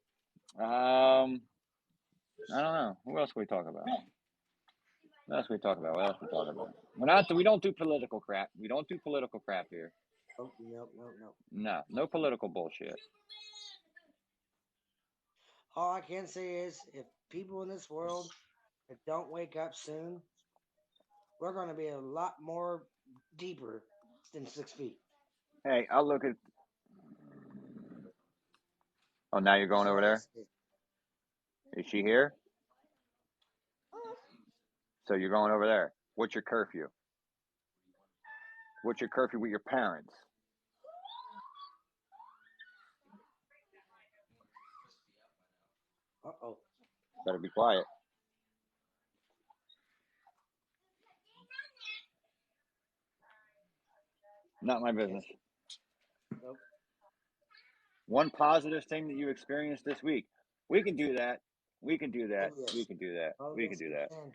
I don't know. Who else can we talk about? What else we talk about? We don't do political crap. We don't do political crap here. Oh, no. No political bullshit. All I can say is, if people in this world that don't wake up soon, we're going to be a lot more deeper than 6 feet. Hey, I'll look at. Oh, now you're going over there? Is she here? So you're going over there. What's your curfew? What's your curfew with your parents? Uh-oh. Better be quiet. Not my business. Nope. One positive thing that you experienced this week. We can do that. We can do that. Oh, yes. We can do that. Oh, we yes, can do we that. can.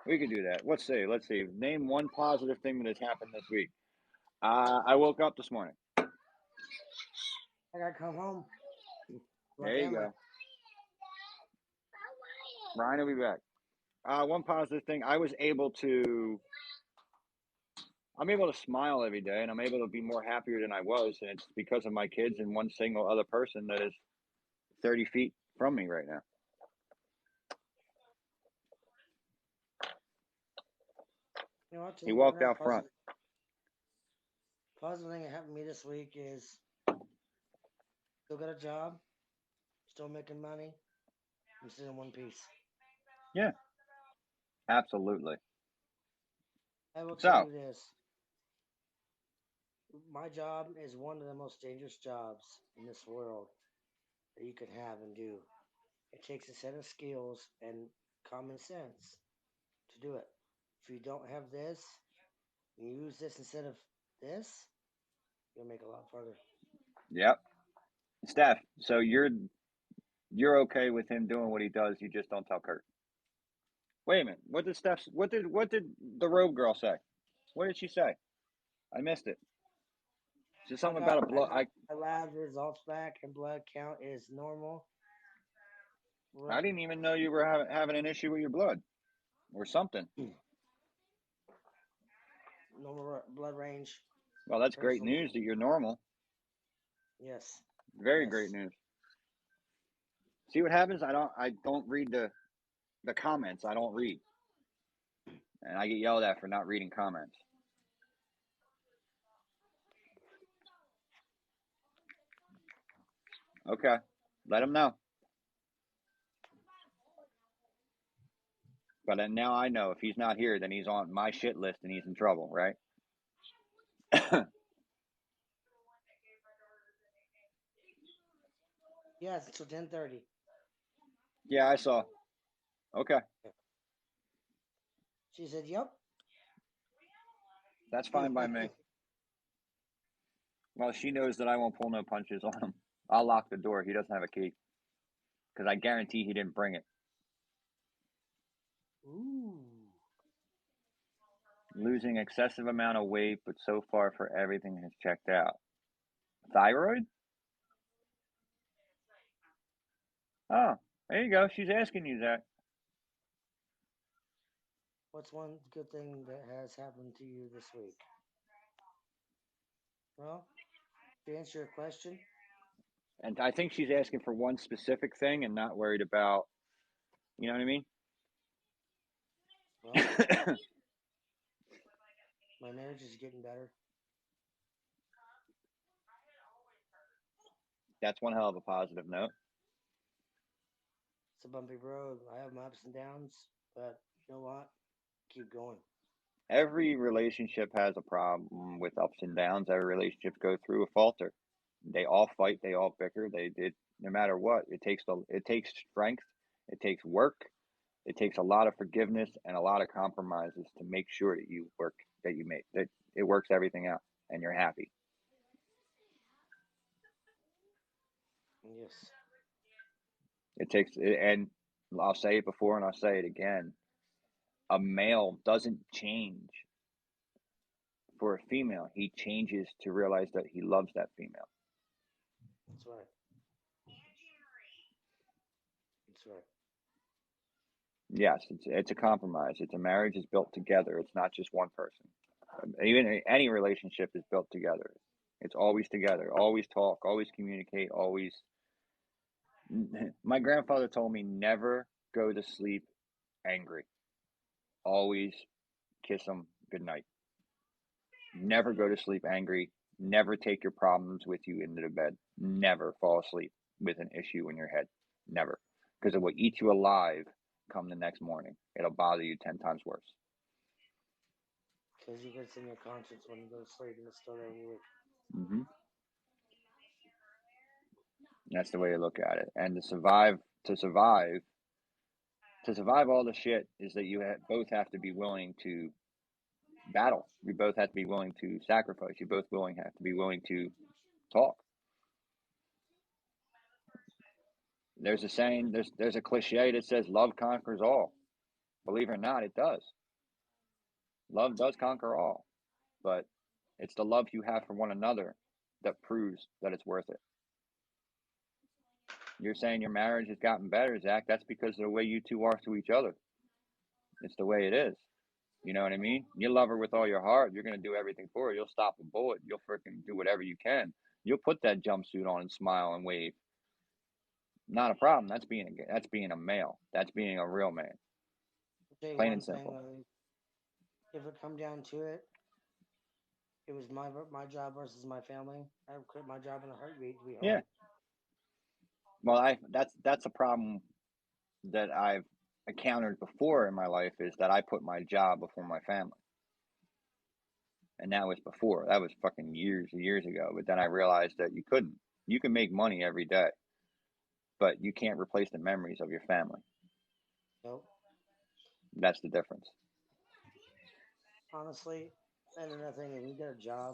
We can do that. Let's see. Name one positive thing that has happened this week. I woke up this morning. I gotta come home. My There you family. go. Ryan will be back. One positive thing, I'm able to smile every day, and I'm able to be more happier than I was, and it's because of my kids and one single other person that is 30 feet from me right now. You know what? He walked out front. Positive thing that happened to me this week is still got a job, still making money. I'm still in one piece. Yeah, absolutely. I will tell So, you this. My job is one of the most dangerous jobs in this world that you can have and do. It takes a set of skills and common sense to do it. If you don't have this, and you use this instead of this, you'll make it a lot farther. yep. Steph, so you're okay with him doing what he does, you just don't tell Kurt. Wait a minute. What did the robe girl say? What did she say? I missed it. She said something about a blood. I lab results back and blood count is normal. I didn't even know you were having an issue with your blood or something. Normal blood range. Well, that's great news that you're normal. Yes. Very great news. See what happens? I don't read the comments. I don't read. And I get yelled at for not reading comments. Okay. Let him know. But then now I know if he's not here, then he's on my shit list and he's in trouble, right? Yes, until 10:30. Yeah, I saw. Okay. She said, "Yep." That's fine by me. Well, she knows that I won't pull no punches on him. I'll lock the door. He doesn't have a key. Because I guarantee he didn't bring it. Ooh. Losing excessive amount of weight, but so far for everything has checked out. Thyroid? Oh, there you go. She's asking you that. What's one good thing that has happened to you this week? Well, to answer your question, And I think she's asking for one specific thing and not worried about, you know what I mean? well, my marriage is getting better. That's one hell of a positive note. It's a bumpy road. I have my ups and downs, but you know what? Keep going. Every relationship has a problem with ups and downs. Every relationship goes through a falter. They all fight. They all bicker. They did no matter what. It takes strength. It takes work. It takes a lot of forgiveness and a lot of compromises to make sure that you make that it works everything out and you're happy. Yes. It takes, and I'll say it before and I'll say it again. A male doesn't change for a female. He changes to realize that he loves that female. That's right. That's right. Yes, it's a compromise. It's a marriage is built together. It's not just one person. Even any relationship is built together. It's always together. Always talk. Always communicate. Always. My grandfather told me never go to sleep angry. Always kiss them good night. Never go to sleep angry. Never take your problems with you into the bed. Never fall asleep with an issue in your head. Never. Because it will eat you alive come the next morning. It'll bother you 10 times worse. Because you get in your conscience when you go to sleep and it's still there when you wake. Mm-hmm. That's the way to look at it. And to survive all the shit is that both have to be willing to battle. You both have to be willing to sacrifice. You both have to be willing to talk. There's a saying, there's a cliche that says love conquers all. Believe it or not, it does. Love does conquer all, but it's the love you have for one another that proves that it's worth it. You're saying your marriage has gotten better, Zach. That's because of the way you two are to each other. It's the way it is. You know what I mean? You love her with all your heart. You're going to do everything for her. You'll stop a bullet. You'll freaking do whatever you can. You'll put that jumpsuit on and smile and wave. Not a problem. That's being a male. That's being a real man. I'll tell you Plain one and thing, simple. if it come down to it, it was my job versus my family. I would quit my job in a heartbeat to be home. Yeah. Well, that's a problem that I've encountered before in my life, is that I put my job before my family. And that was before. That was fucking years and years ago. But then I realized that you couldn't. You can make money every day, but you can't replace the memories of your family. Nope. That's the difference. Honestly, and another thing, if you get a job,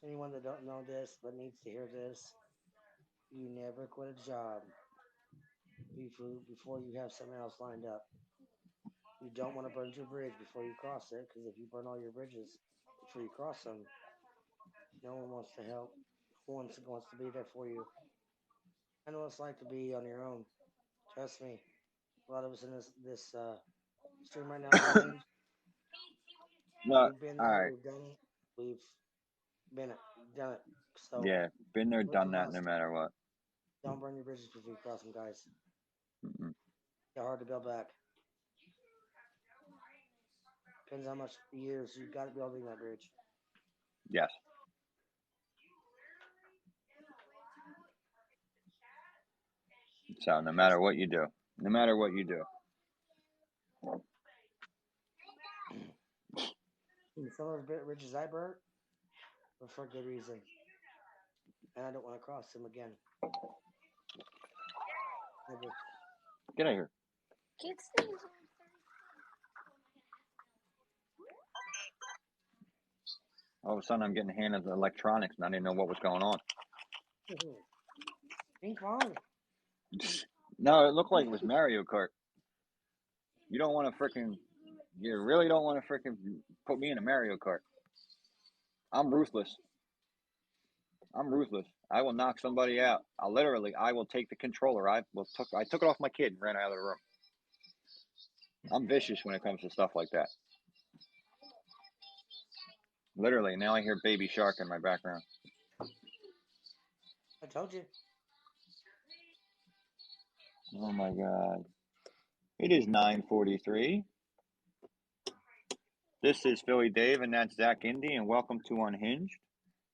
anyone that don't know this but needs to hear this, you never quit a job before you have something else lined up. You don't want to burn your bridge before you cross it, because if you burn all your bridges before you cross them, no one wants to help. No one wants to be there for you. I know what it's like to be on your own. Trust me. A lot of us in this stream right now, Unhinged, No, we've been all there, right. we've done it, we've done it. So, Yeah, been there, what's a done that. No must? matter what. Don't burn your bridges before you cross them, guys. Mm-mm. They're hard to build back. Depends how much years you got to building that bridge. Yes. So no matter what you do, And some of the bridges I burnt were for good reason, and I don't want to cross them again. Never. get out of here. Kids things. All of a sudden, I'm getting handed the electronics, and I didn't know what was going on. Ping pong. No, it looked like it was Mario Kart. You don't want to freaking. You really don't want to freaking put me in a Mario Kart. I'm ruthless. I will knock somebody out. I will take the controller. I took it off my kid and ran out of the room. I'm vicious when it comes to stuff like that. Literally, now I hear Baby Shark in my background. I told you. Oh my God. It is 9:43. This is Philly Dave, and that's Zach Indy, and welcome to Unhinged.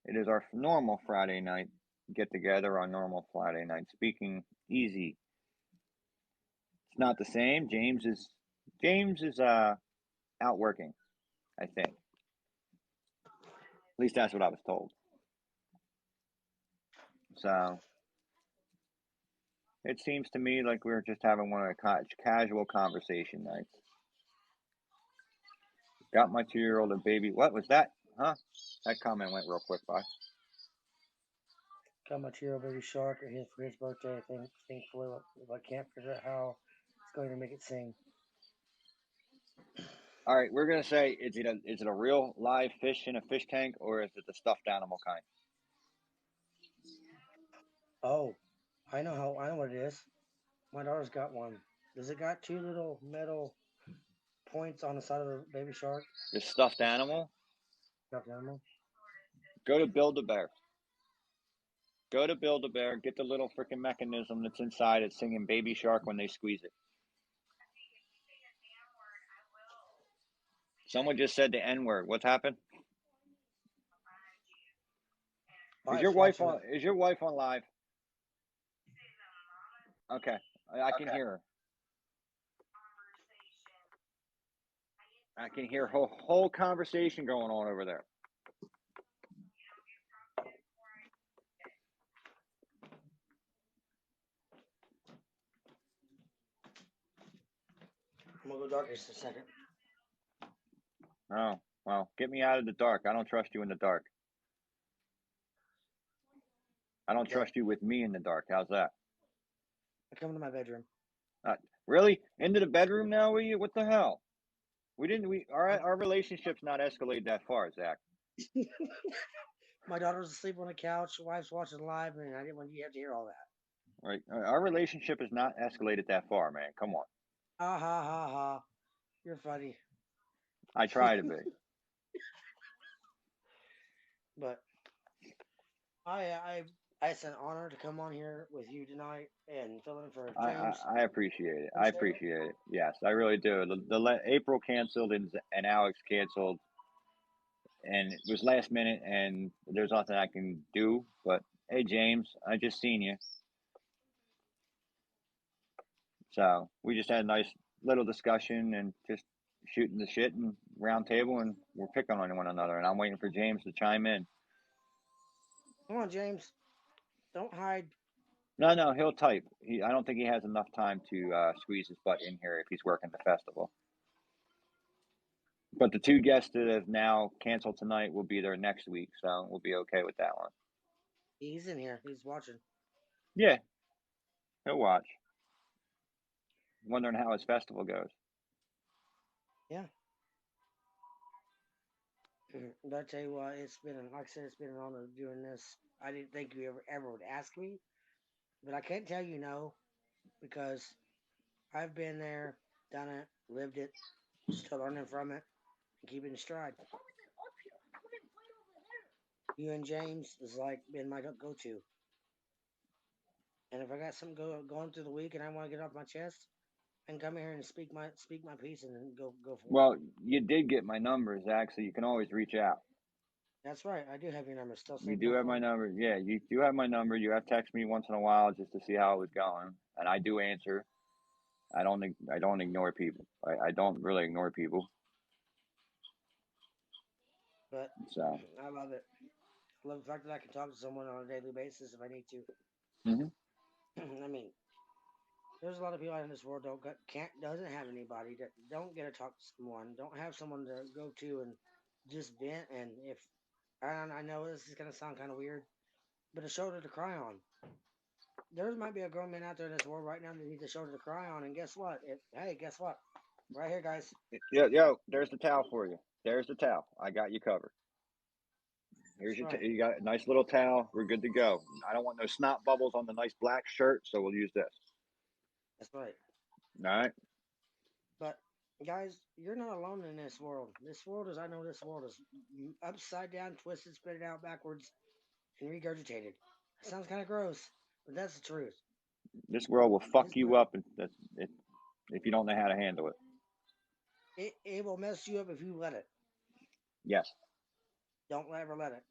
It is our normal Friday night get together, our normal Friday night speaking easy. It's not the same. James is out working, I think. At least that's what I was told. So it seems to me like we're just having one of the casual conversation nights. Got my 2-year-old a baby. What was that? Huh? That comment went real quick by. Got my 2-year-old baby shark for his birthday. I think. Thankfully, if I can't figure out how it's going to make it sing. All right, we're gonna say, is it a real live fish in a fish tank, or is it the stuffed animal kind? Oh, I know what it is. My daughter's got one. Does it got 2 little metal points on the side of the baby shark? The stuffed animal? Stuffed animal. Go to Build-A-Bear. Get the little freaking mechanism that's inside it singing Baby Shark when they squeeze it. Someone just said the N-word. What's happened? Is your wife on live? Okay. I can hear her. I can hear her whole conversation going on over there. I'm gonna go dark just a second. Oh, well, get me out of the dark. I don't trust you in the dark. I don't trust you with me in the dark. How's that? I come to my bedroom. Really? Into the bedroom now with you? What the hell? Our relationship's not escalated that far, Zach. My daughter's asleep on the couch. Wife's watching live, and I didn't want you to have to hear all that. Right? Our relationship has not escalated that far, man. Come on. Ha ha ha ha. You're funny. I try to be. But I it's an honor to come on here with you tonight and fill in for James. I appreciate it. I Appreciate it. appreciate it. Yes, I really do. April canceled and Alex canceled, and it was last minute, and there's nothing I can do. But hey, James, I just seen you, so we just had a nice little discussion and just shooting the shit and round table, and we're picking on one another. And I'm waiting for James to chime in. Come on, James. Don't hide. No, he'll type. I don't think he has enough time to squeeze his butt in here if he's working the festival. But the two guests that have now canceled tonight will be there next week, so we'll be okay with that one. He's in here. He's watching. Yeah, he'll watch. Wondering how his festival goes. Yeah. But I tell you what, it's been like I said, it's been an honor doing this. I didn't think you ever would ask me, but I can't tell you no because I've been there, done it, lived it, still learning from it, and keeping it stride. You and James is like been my go-to. And if I got something going through the week and I want to get off my chest, I can come here and speak my piece and then go for it. Well, you did get my number, Zach, so you can always reach out. That's right. I do have your number still. You Saved do my have my phone. number. Yeah, you do have my number. You have texted me once in a while just to see how it was going, and I do answer. I don't ignore people. I don't really ignore people. But So. I love it. I love the fact that I can talk to someone on a daily basis if I need to. Mhm. I mean, there's a lot of people out in this world doesn't have anybody that don't get to talk to someone, don't have someone to go to and just vent. And if I know this is gonna sound kind of weird, but a shoulder to cry on. There might be a grown man out there in this world right now that needs a shoulder to cry on. And guess what? Hey, guess what? Right here, guys. Yo, there's the towel for you. There's the towel. I got you covered. Here's That's right. you got a nice little towel. We're good to go. I don't want no snot bubbles on the nice black shirt, so we'll use this. That's right. All right. But guys, you're not alone in this world. This world is upside down, twisted, spit out backwards, and regurgitated. It sounds kind of gross, but that's the truth. This world will fuck This you up if you don't know how to handle it. it will mess you up if you let it. Yes. Don't ever let it.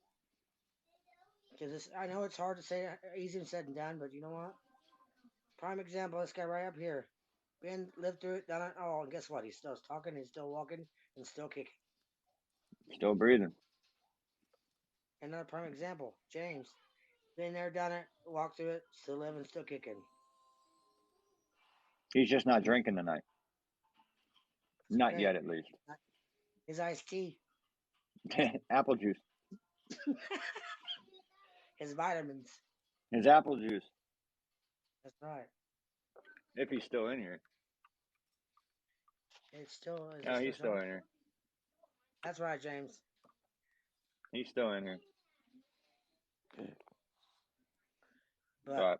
Because I know it's hard to say, easier said than done, but you know what? Prime example, this guy right up here. Been lived through it, done it all, and guess what? He's still talking, he's still walking, and still kicking. Still breathing. Another prime example, James. Been there, done it, walked through it, still living, still kicking. He's just not drinking tonight. It's Not okay. yet, at least. His iced tea. Apple juice. His vitamins. His apple juice. That's right. If he's still in here. It's still. Is it Oh, still he's still showing? in here. That's right, James. He's still in here. But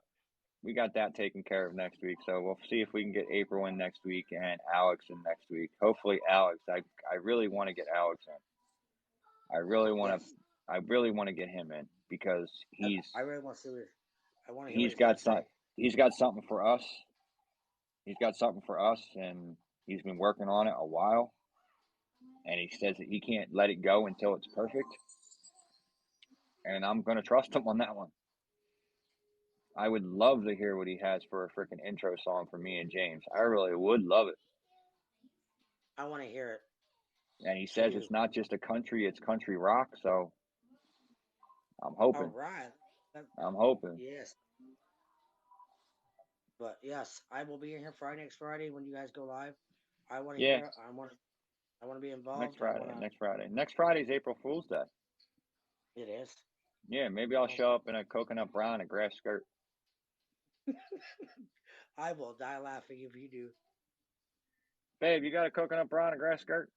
we got that taken care of next week. So we'll see if we can get April in next week and Alex in next week. Hopefully, Alex. I really want to get Alex in. I really want to. yes, I really want to get him in because I really want to see what. I want to hear what he's he's got got to say. he's got something for us. He's got something for us, and he's been working on it a while. And he says that he can't let it go until it's perfect. And I'm going to trust him on that one. I would love to hear what he has for a freaking intro song for me and James. I really would love it. I want to hear it. And he I says do. it's not just a country, it's country rock. So I'm All hoping. right. I'm hoping. Yes. But yes, I will be in here next Friday when you guys go live. I want to Yeah, hear it. I want to be next involved. I want Friday. to. Next Friday. Next Friday's April Fool's Day. It is. Yeah, maybe I'll show up in a coconut brown and grass skirt. I will die laughing if you do. Babe, you got a coconut brown and grass skirt?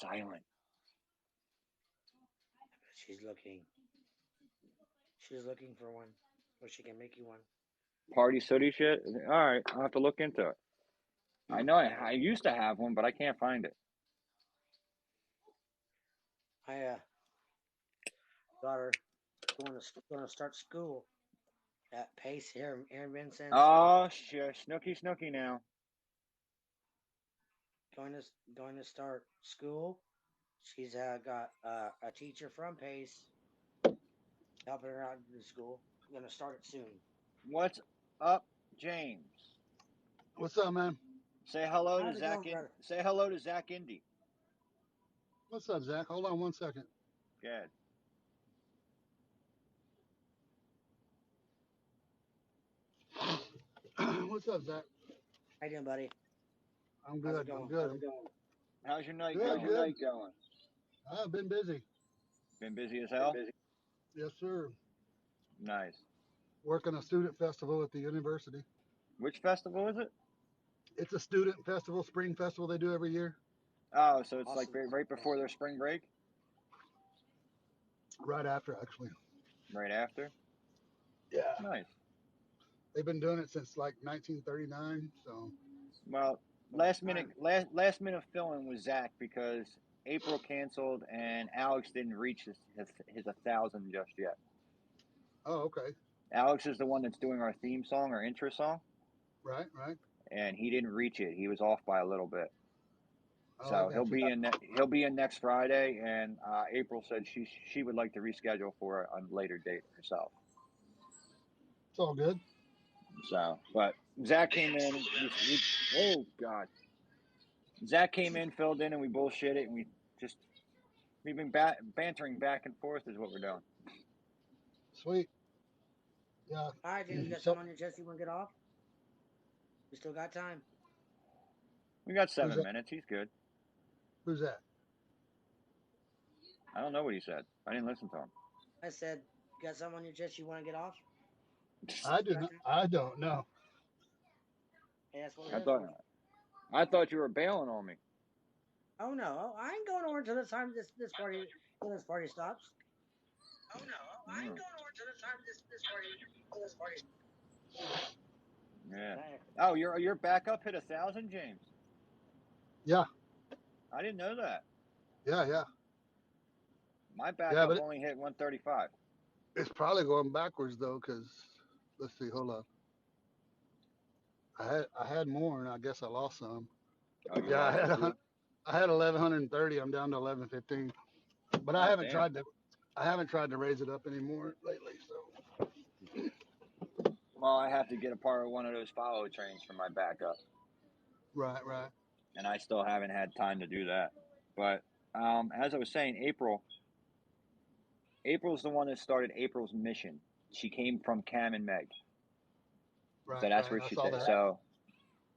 Silent. She's looking. She's looking for one, or she can make you one. Party City shit? All right, I'll have to look into it. I know I used to have one, but I can't find it. I daughter going to start school at Pace here in Vincent. Oh, shit. Snooky now. Going to start school. She's got a teacher from Pace helping her out in school. Going to start it soon. What's up, James? What's up, man? Say hello to How's it Zach. going, brother? Say hello to Zach Indy. What's up, Zach? Hold on one second. Good. What's up, Zach? How you doing, buddy? I'm How's it good. I'm going? good. How's your night Good, going? good. I've been busy. Been busy as hell? Yes, sir. Nice. Working a student festival at the university. Which festival is it? It's a student festival, spring festival they do every year. Oh, so it's Awesome. like right before their spring break? Right after, actually. Right after? Yeah. Nice. They've been doing it since like 1939. So. Well, last minute filling was Zach because April canceled and Alex didn't reach his 1,000 just yet. Oh, okay. Alex is the one that's doing our theme song, our intro song, Right. and he didn't reach it. He was off by a little bit. Oh, So I he'll got you. be in next Friday, and April said she would like to reschedule for a later date herself. It's all good. So, but Zach came in. Oh God, Zach came in, filled in, and we bullshitted, and we've been bantering back and forth is what we're doing. Sweet. Yeah. All right, James, you got So, something on your chest you want to get off? We still got time. We got Who's 7 that? minutes. He's good. Who's that? I don't know what he said. I didn't listen to him. I said, you got something on your chest you want to get off? I do not. I don't know. Hey, that's what we're I here thought for. I thought you were bailing on me. Oh no, I ain't going over until the time this party stops. Oh no, I ain't going over until the time this party. Yeah. Okay. Oh, your backup hit 1,000, James. Yeah. I didn't know that. Yeah. My Yeah, backup but only hit 135. it's probably going backwards though, because let's see. Hold on. I had more, and I guess I lost some. Oh, you Yeah, lost a few? I had 1,130. I'm down to 1,115. But I Oh, haven't damn. tried to raise it up anymore lately. So Well, I have to get a part of one of those follow trains for my backup, right. and I still haven't had time to do that. But as I was saying, April's the one that started April's mission. She came from Cam and Meg, so that's where I she. saw that. So,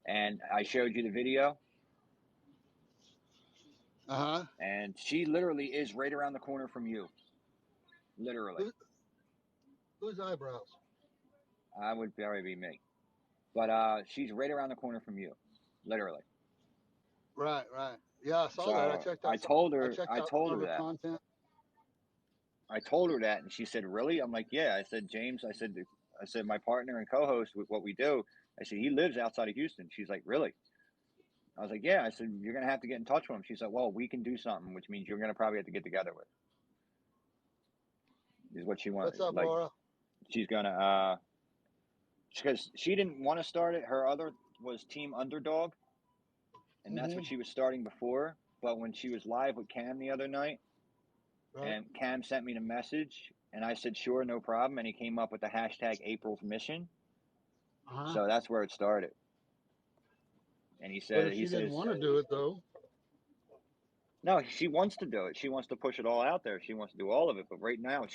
and I showed you the video, Uh huh. and she literally is right around the corner from you. Literally, Whose eyebrows? I would probably be me, but she's right around the corner from you, literally. Right. Yeah, I saw that. So I told I her, checked out some of her that. content. I told her that, and she said, "Really?" I'm like, "Yeah." I said, "James," I said, "My partner and co-host with what we do." I said, "He lives outside of Houston." She's like, "Really?" I was like, "Yeah." I said, "You're gonna have to get in touch with him." She's like, "Well, we can do something," which means you're gonna probably have to get together with. Is what she What's wanted. up, Like, Laura? she's gonna because she didn't want to start it. Her other was Team Underdog, and that's what Mm-hmm. she was starting before. But when she was live with Cam the other night, Right. and Cam sent me the message, and I said, "Sure, no problem," and he came up with the hashtag April's Mission. Uh huh. So that's where it started. And But if she didn't want to do it though, no, she wants to do it. She wants to push it all out there. She wants to do all of it. But right now,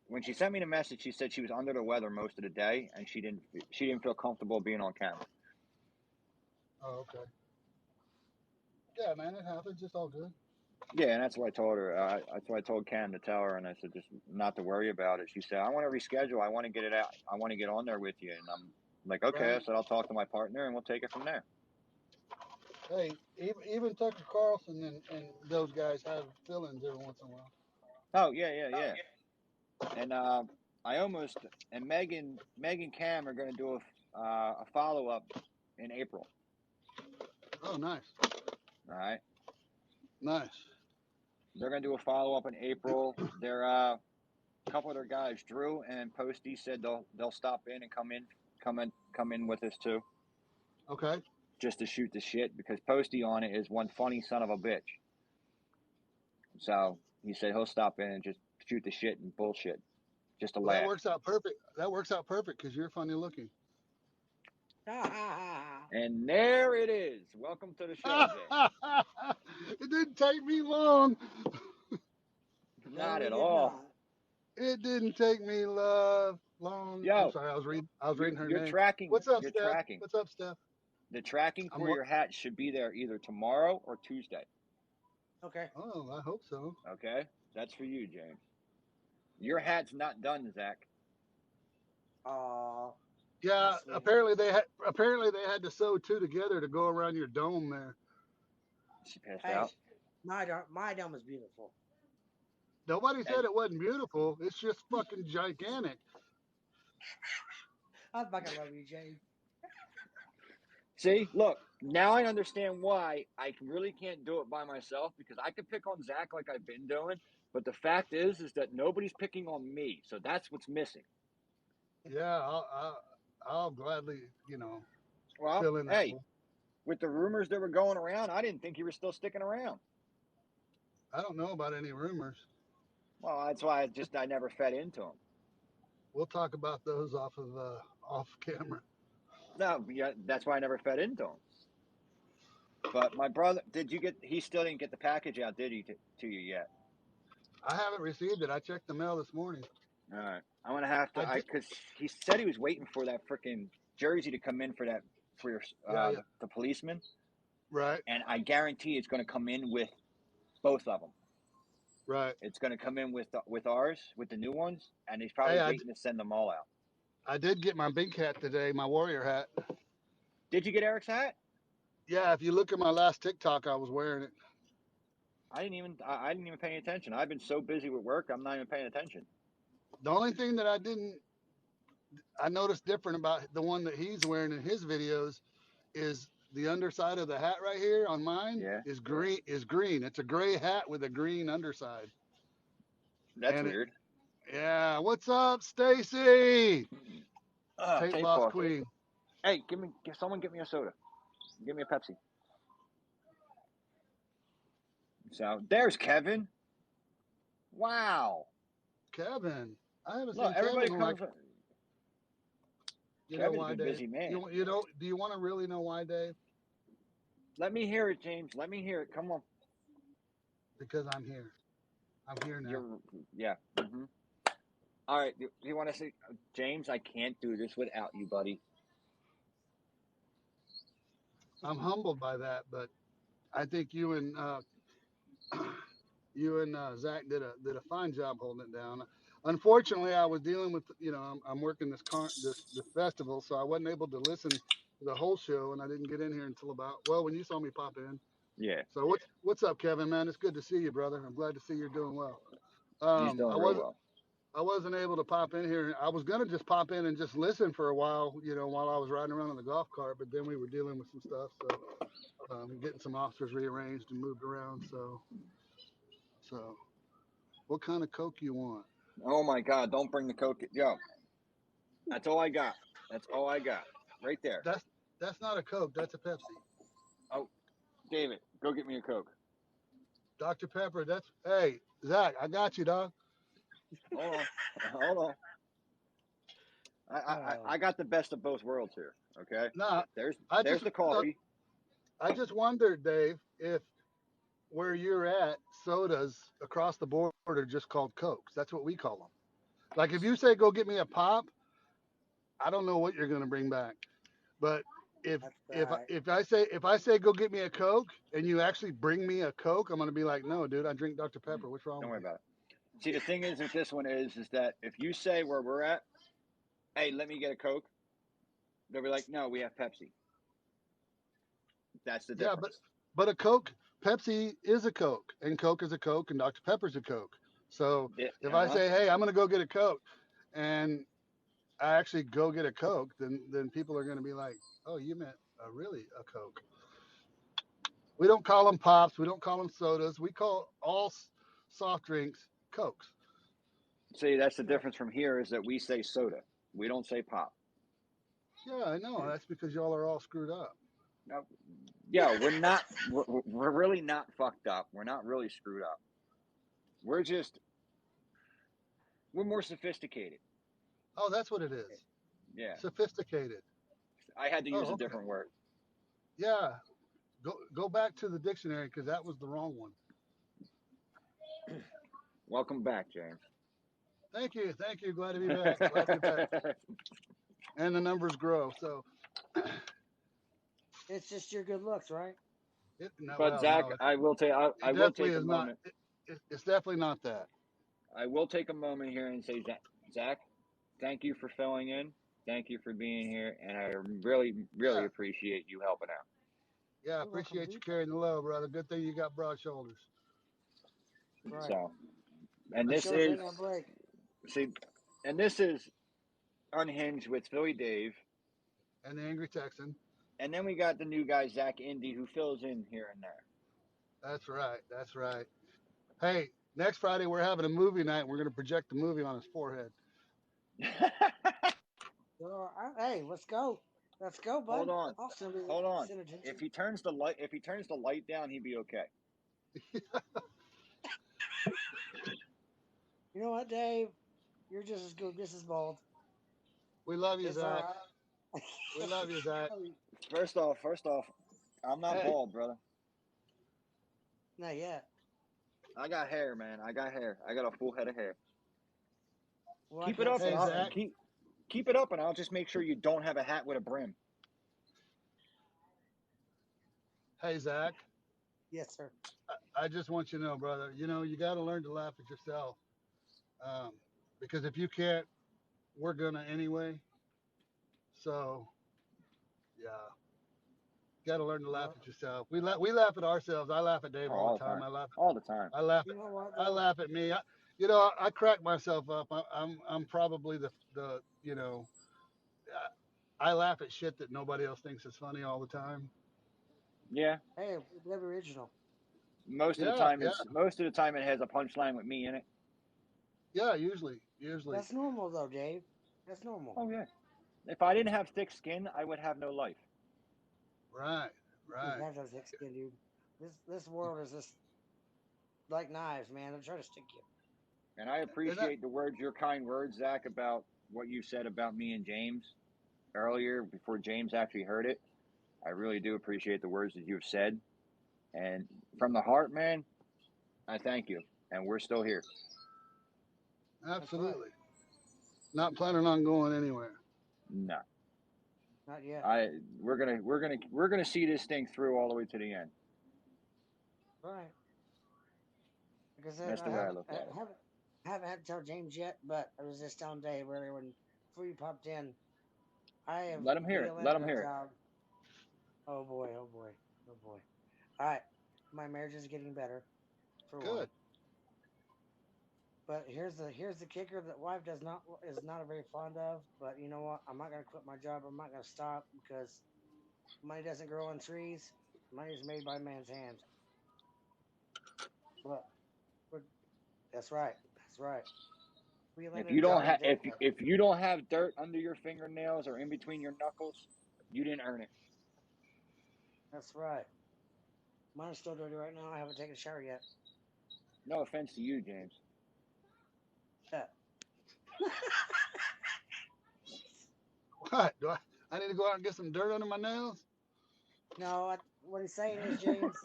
when she sent me the message, she said she was under the weather most of the day, and she didn't feel comfortable being on camera. oh okay. Yeah, man, it happens. It's all good. Yeah, and that's what I told her. That's what I told Cam to tell her, and I said just not to worry about it. She said, "I want to reschedule. I want to get it out. I want to get on there with you." And I'm like, "Okay." I Right. said, "I'll talk to my partner, and we'll take it from there." Hey, even Tucker Carlson and those guys have fill-ins every once in a while. Oh yeah. And I almost and Megan Cam are going to do a follow up in April. Oh, nice, All right, nice. they're going to do a follow up in April. They're a couple of their guys, Drew and Posty, said they'll stop in and come in with us too, Okay. just to shoot the shit because Posty on it is one funny son of a bitch. So he said he'll stop in and just shoot the shit and bullshit, just to Well, that laugh. works out perfect. That works out perfect because you're funny looking. And there it is. Welcome to the show, Jay. It didn't take me long. Not at all. It didn't take me long. I'm Yo, sorry, I was reading her you're name. tracking. What's up, You're Steph? tracking. What's up, Steph? The tracking I'm for what? your hat should be there either tomorrow or Tuesday. Okay. Oh, I hope so. Okay? That's for you, James. Your hat's not done, Zach. Yeah, Sweet. apparently they had to sew two together to go around your dome there. She passed Hey, out. my dome is beautiful. Nobody And said it wasn't beautiful. It's just fucking gigantic. I fucking love you, Jay. see, look, now I understand why I really can't do it by myself because I could pick on Zach like I've been doing, but the fact is that nobody's picking on me, so that's what's missing. Yeah, I'll gladly, Well, fill in that hey, hole. with the rumors that were going around, I didn't think you were still sticking around. I don't know about any rumors. Well, that's why I never fed into them. We'll talk about those off camera. No, yeah, that's why I never fed into them. But my brother, he still didn't get the package out, did he, to you yet? I haven't received it. I checked the mail this morning. All right. I'm going to have I to, did. because he said he was waiting for that freaking jersey to come in for your, Yeah, yeah. the policeman. Right, And I guarantee it's going to come in with both of them. right. It's going to come in with ours, with the new ones, and he's probably Hey, waiting to send them all out. I did get my big hat today, my warrior hat. Did you get Eric's hat? Yeah, if you look at my last TikTok, I was wearing it. I didn't even pay attention. I've been so busy with work, I'm not even paying attention. The only thing that I noticed different about the one that he's wearing in his videos is the underside of the hat right here on mine Yeah, is green. Is green. It's a gray hat with a green underside. that's And it, weird. yeah. What's up, Stacy? Tape Tape Boss boss. Queen. Hey, someone get me a soda. Give me a Pepsi. So there's Kevin. Wow. Kevin. I haven't Look, seen everybody Kevin in like. comes. You know Kevin's a why, been Dave? busy man. Do you want to really know why, Dave? Let me hear it, James. Let me hear it. Come on. Because I'm here. I'm here now. Yeah. All right. Do you want to say, James? I can't do this without you, buddy. I'm humbled by that, but I think you and Zach did a fine job holding it down. Unfortunately, I was dealing with I'm working this festival, so I wasn't able to listen to the whole show, and I didn't get in here until about when you saw me pop in. Yeah. So what's up, Kevin? Man, it's good to see you, brother. I'm glad to see you're doing well. He's doing real well. I wasn't able to pop in here. I was gonna just pop in and just listen for a while, while I was riding around in the golf cart, but then we were dealing with some stuff, so getting some officers rearranged and moved around. So, what kind of Coke you want? Oh my God! Don't bring the Coke. Yo, that's all I got. That's all I got. Right there. That's not a Coke. That's a Pepsi. Oh, David, go get me a Coke. Dr. Pepper. Hey, Zach. I got you, dog. Hold on. Hold on. I got the best of both worlds here. Okay. Nah, There's I just the coffee. I just wondered, Dave, if where you're at, sodas across the board are just called Cokes. That's what we call them. Like if you say go get me a pop, I don't know what you're gonna bring back. But if That's if right. if I say go get me a Coke and you actually bring me a Coke, I'm gonna be like, no, dude, I drink Dr. Pepper. What's wrong Don't with worry you? about it. See, the thing is with this one is that if you say where we're at, hey, let me get a Coke, they'll be like, no, we have Pepsi. That's the Yeah, difference. but a Coke, Pepsi is a Coke, and Coke is a Coke, and Dr Pepper's a Coke. So Yeah, if I uh-huh. say, hey, I'm gonna go get a Coke, and I actually go get a Coke, then people are gonna be like, oh, you meant really a Coke. We don't call them pops. We don't call them sodas. We call all soft drinks Cokes. See, that's the Right. difference from here is that we say soda. We don't say pop. Yeah, I know. That's because y'all are all screwed up. Now, yeah, we're not. We're really not fucked up. We're not really screwed up. We're just we're more sophisticated. Oh, that's what it is. Yeah, Sophisticated. I had to use Oh, a okay. different word. Yeah. Go back to the dictionary because that was the wrong one. Welcome back, James. Thank you. Thank you. Glad to be back. Glad to be back. And the numbers grow. So, It's just your good looks, right? no, But well, Zach, no, I will take. I it will definitely take a is not. moment. It's definitely not that. I will take a moment here and say, Zach, thank you for filling in. Thank you for being here, and I really, really Yeah. appreciate you helping out. Yeah. I You're welcome, appreciate you dude. carrying the load, brother. Good thing you got broad shoulders. Right. So, and My this shoulders is ain't gonna break. see, and this is Unhinged with Philly Dave, And the Angry Texan. and then we got the new guy Zach Indy who fills in here and That's right. That's right. Hey, next Friday we're having a movie night. And we're going to project the movie on his forehead. there. So, hey, let's go. Let's go, Hold bud. on, I'll hold on. send attention. If he turns the light down, he'd be okay. You know what, Dave? You're just as good, just as bold. We love you, It's all Zach. right. We love you, Zach. First off, I'm not Hey, bald, brother. Not yet. I got hair, man. I got hair. I got a full head of hair. Well, I Keep it can't up, and say hey, I'll same. Zach. keep it up, and I'll just make sure you don't have a hat with a brim. Hey, Zach. Yes, sir. I just want you to know, brother. You know, you got to learn to laugh at yourself. Um, because if you can't, we're gonna anyway. So yeah, got to learn to laugh Well, at yourself. We laugh at ourselves. I laugh at Dave Oh, all the all the time. time, all the time. you know what, I though? laugh at me. You know, I crack myself up. I'm probably the you know, I laugh at shit that nobody else thinks is funny all the time. Yeah, Hey, live original. Yeah, yeah, most of the time it has a punchline with me in it. yeah. Usually. That's normal, though, Dave. That's normal. Oh yeah. If I didn't have thick skin, I would have no life. Right, You right. have to thick skin, dude. This world is just like knives, man. They're trying to stick you. And I And that, appreciate your kind words, Zach, about what you said about me and James earlier before James actually heard it. I really do appreciate the words that you've said. And from the heart, man, I thank you. And we're still here. That's right. absolutely. Not planning on going anywhere. No. Not yet. We're gonna see this thing through all the way to the end. Right. Like I said, That's the way I look at it. I haven't had to tell James yet, but I was just telling Dave earlier when before you popped in. I have Let him hear it. Let reelected him my hear it. job. Oh boy, oh boy, oh boy. All right, my marriage is getting better for Good. one. But here's the kicker that wife does not is not very fond of. But you know what? I'm not gonna quit my job. I'm not gonna stop because money doesn't grow on trees. Money is made by man's hands. But, but that's right. That's right. We If landed you a don't job Got in have it. Denver. if you don't have dirt under your fingernails or in between your knuckles, you didn't earn it. That's right. Mine's still dirty right now. I haven't taken a shower yet. No offense to you, James. Yeah. What? I need to go out and get some dirt under my nails? No, what he's saying is, James,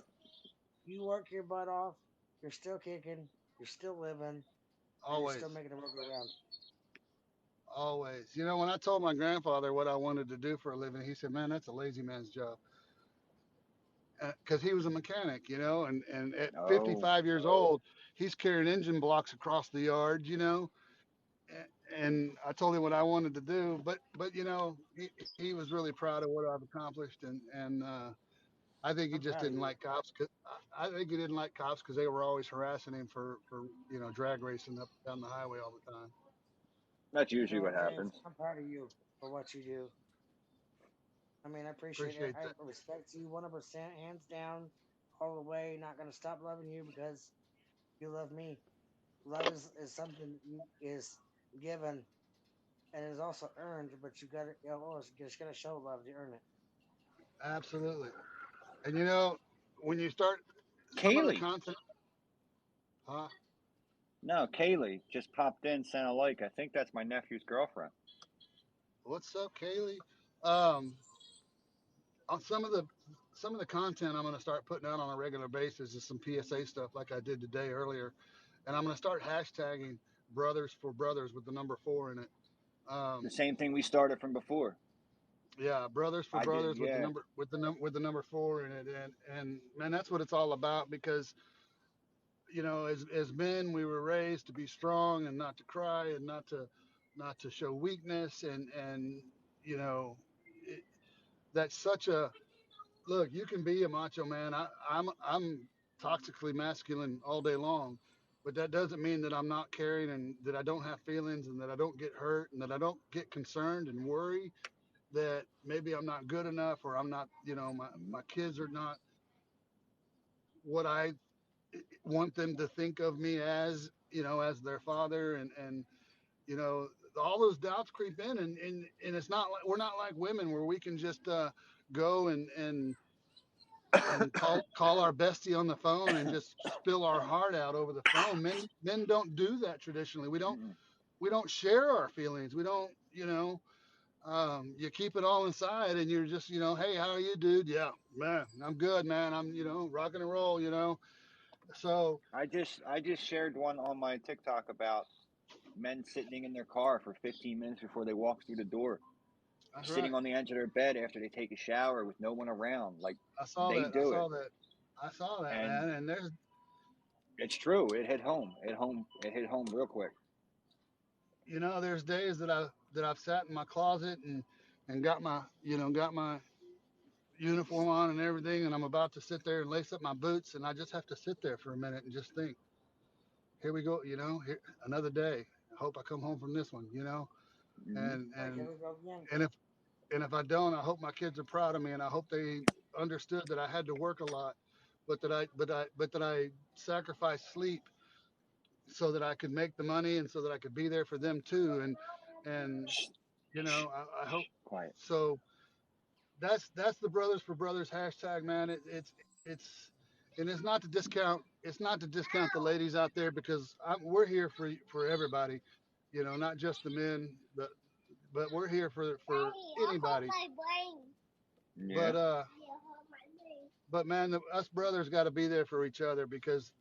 you work your butt off. You're still kicking. You're still living, and you're still Always. making the world go round. Always. You know, when I told my grandfather what I wanted to do for a living, he said, "Man, that's a lazy man's job." Because he was a mechanic, you know, and at No. 55 years old, he's carrying engine blocks across the yard, you know. And I told him what I wanted to do, but you know, he was really proud of what I've accomplished, and I think he I'm just proud of didn't you. like cops. I think he didn't like cops because they were always harassing him for drag racing up and down the highway all the time. That's You usually know what what, James? happens. I'm proud of you for what you do. I mean, I appreciate it. Appreciate I that. respect you 100%, hands down, all the way. Not gonna stop loving you because you love me. Love is something that you is given and is also earned, but you gotta just gotta show love to earn it. Absolutely. And when you start some of the Kaylee. content, huh? No, Kaylee just popped in, sent a like. I think that's my nephew's girlfriend. What's up, Kaylee? Um, on some of the content I'm going to start putting out on a regular basis is some PSA stuff like I did today earlier, and I'm going to start hashtagging brothers for brothers with the number 4 in it. The Um, same thing we started from before. yeah, brothers for I did, brothers with the yeah. number 4 in it, and man, that's what it's all about because as men we were raised to be strong and not to cry and not to show weakness and you know it, that's such a look. You can be a macho man. I'm toxically masculine all day long, but that doesn't mean that I'm not caring and that I don't have feelings and that I don't get hurt and that I don't get concerned and worry that maybe I'm not good enough or I'm not, my kids are not what I want them to think of me as, as their father and you know all those doubts creep in and it's not like we're not like women where we can just go and call our bestie on the phone and just spill our heart out over the phone. Men don't do that traditionally. Mm-mm. We don't share our feelings. We don't, you keep it all inside and you're just, hey, how are you, dude? Yeah, man, I'm good, man. I'm, rocking and roll. So I just shared one on my TikTok about men sitting in their car for 15 minutes before they walk through the door, that's sitting right. on the edge of their bed after they take a shower with no one around. Like I saw they that. I do it, saw that. I saw that, and man. And it's true. It hit home. It hit home real quick. there's days that I've sat in my closet and got my uniform on and everything, and I'm about to sit there and lace up my boots, and I just have to sit there for a minute and just think, here we go, here another day. I hope I come home from this one, Hmm. and Like here and we go again. and if I don't, I hope my kids are proud of me, and I hope they understood that I had to work a lot, but that I sacrificed sleep so that I could make the money and so that I could be there for them too, and Shh, shh, I hope shh, quiet. so. That's the brothers for brothers hashtag, man. It's and it's not to discount the ladies out there because we're here for everybody, not just the men, but we're here for anybody. Yeah. But but man, us brothers got to be there for each other because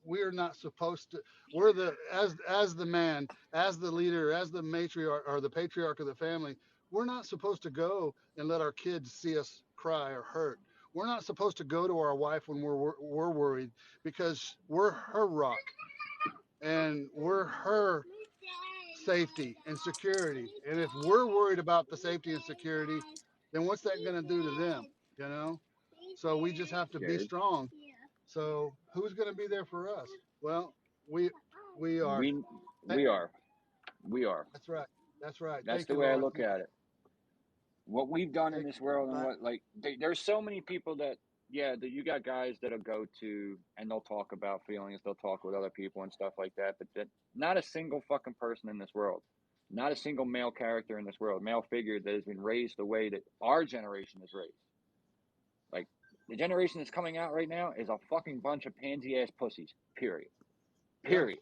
we're not supposed to. We're as the man, as the leader, as the matriarch or the patriarch of the family. We're not supposed to go and let our kids see us cry or hurt. We're not supposed to go to our wife when we're worried because we're her rock and we're her safety and security. And if we're worried about the safety and security, then what's that going to do to them? You know? So we just have to be Scared. strong. So who's going to be there for us? Well, we we are. We Th- we are. We are. That's right. That's right. That's Thank the you, way I Lord. look at it. What we've done in Thank this world and But what like there's so many people that yeah that you got guys that'll go to and they'll talk about feelings, they'll talk with other people and stuff like that, but that not a single fucking person in this world, not a single male character in this world, male figure that has been raised the way that our generation is raised. Like the generation that's coming out right now is a fucking bunch of pansy ass pussies. Period. yeah. Period.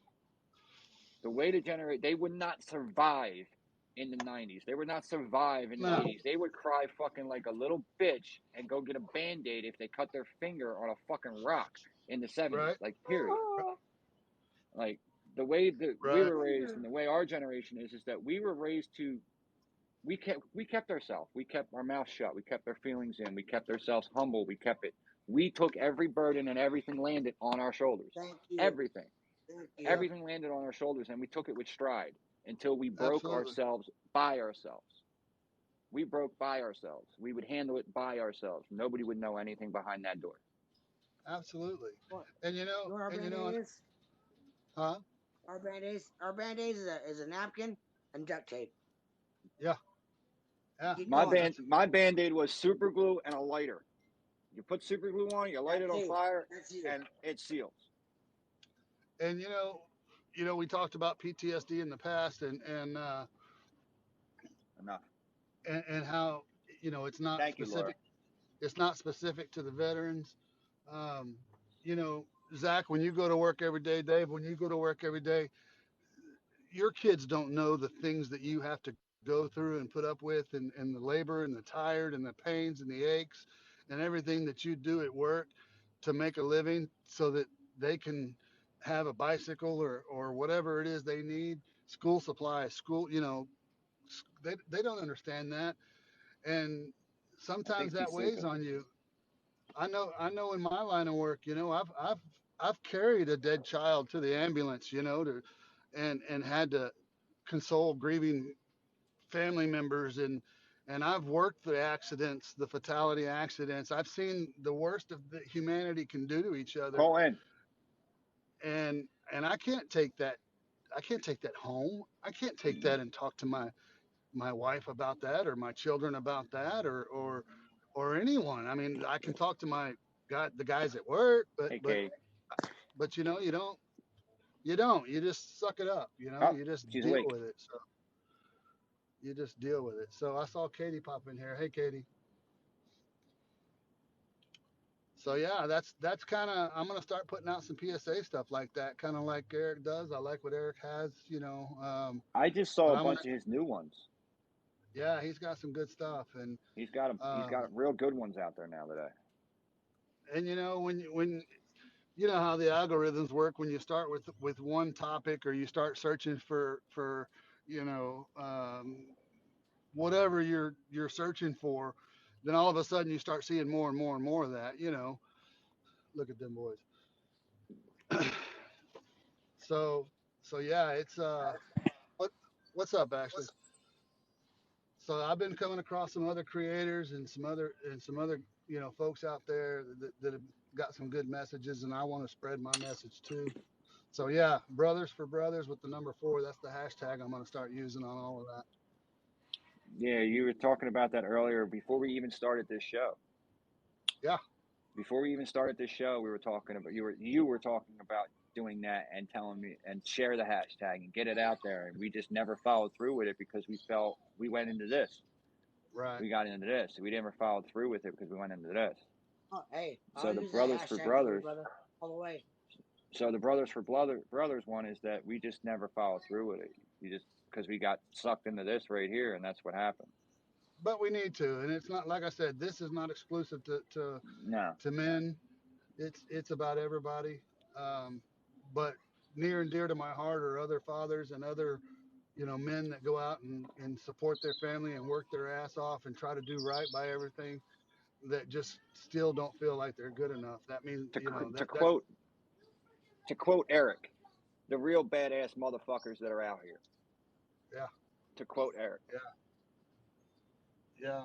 The way to generate, they would not survive in the 90s. They would not survive in the No. 80s. They would cry fucking like a little bitch and go get a band aid if they cut their finger on a fucking rock in the 70s. Right. Like, period. Like, the way that we Right. were raised and the way our generation is that we were raised to, we kept ourselves. We kept our mouth shut. We kept our feelings in. We kept ourselves humble. We kept it. We took every burden and everything landed on our shoulders. thank you. Everything. Thank you. Everything landed on our shoulders and we took it with stride until we broke Absolutely. ourselves by ourselves. We broke by ourselves. We would handle it by ourselves. Nobody would know anything behind that door. Absolutely. What? And You know what our and band-aid is? huh? Our band-aid is a napkin and duct tape. Yeah. Yeah. Keep My going. band-aid was super glue and a lighter. You put super glue on it, you light it on fire, That's you. and it seals. And we talked about PTSD in the past, Enough. and how it's not Thank you, Laura. specific. It's not specific to the veterans. Um, Zach, when you go to work every day, Dave, when you go to work every day, your kids don't know the things that you have to go through and put up with, and the labor and the tired and the pains and the aches and everything that you do at work to make a living so that they can have a bicycle or whatever it is they need, school supplies, they don't understand that. And I think sometimes she's that weighs sleeping. on you. I know in my line of work, I've carried a dead child to the ambulance, and had to console grieving family members, and I've worked the accidents, the fatality accidents. I've seen the worst of that humanity can do to each other, Call in. and I can't take that home. I can't take that and talk to my wife about that, or my children about that, or anyone. I mean, I can talk to the guys at work, but Hey, but Katie. but you just suck it up, Oh, you just she's deal awake. with it. So you just deal with it. So I saw Katie pop in here. Hey, Katie. So yeah, that's kind of, I'm gonna start putting out some PSA stuff like that, kind of like Eric does. I like what Eric has, I just saw but a I'm gonna, bunch of his new ones. yeah, he's got some good stuff. And He's got real good ones out there now today. when how the algorithms work, when you start with one topic, or you start searching for whatever you're searching for, then all of a sudden you start seeing more and more and more of that. Look at them boys. so so yeah, it's what what's up, Ashley? So I've been coming across some other creators and some other folks out there that have got some good messages, and I want to spread my message too. So yeah, brothers for brothers with the number 4. That's the hashtag I'm going to start using on all of that. Yeah, you were talking about that earlier before we even started this show. Yeah. Before we even started this show, we were talking about you were talking about doing that and telling me and share the hashtag and get it out there, and we just never followed through with it because we felt we went into this. Right. We got into this. We never followed through with it because we went into this. Oh, hey, So I'll the use that brothers for hashtag for you, brothers. brother, all the way. So the brothers for brothers one is that we just never followed through with it. You just because we got sucked into this right here, and that's what happened. But we need to, and it's not, like I said, this is not exclusive No, to men. It's about everybody. Um, but near and dear to my heart are other fathers and other men that go out and support their family and work their ass off and try to do right by everything, that just still don't feel like they're good enough. That means to to that quote to quote Eric, the real badass motherfuckers that are out here. yeah, To quote Eric. yeah, yeah.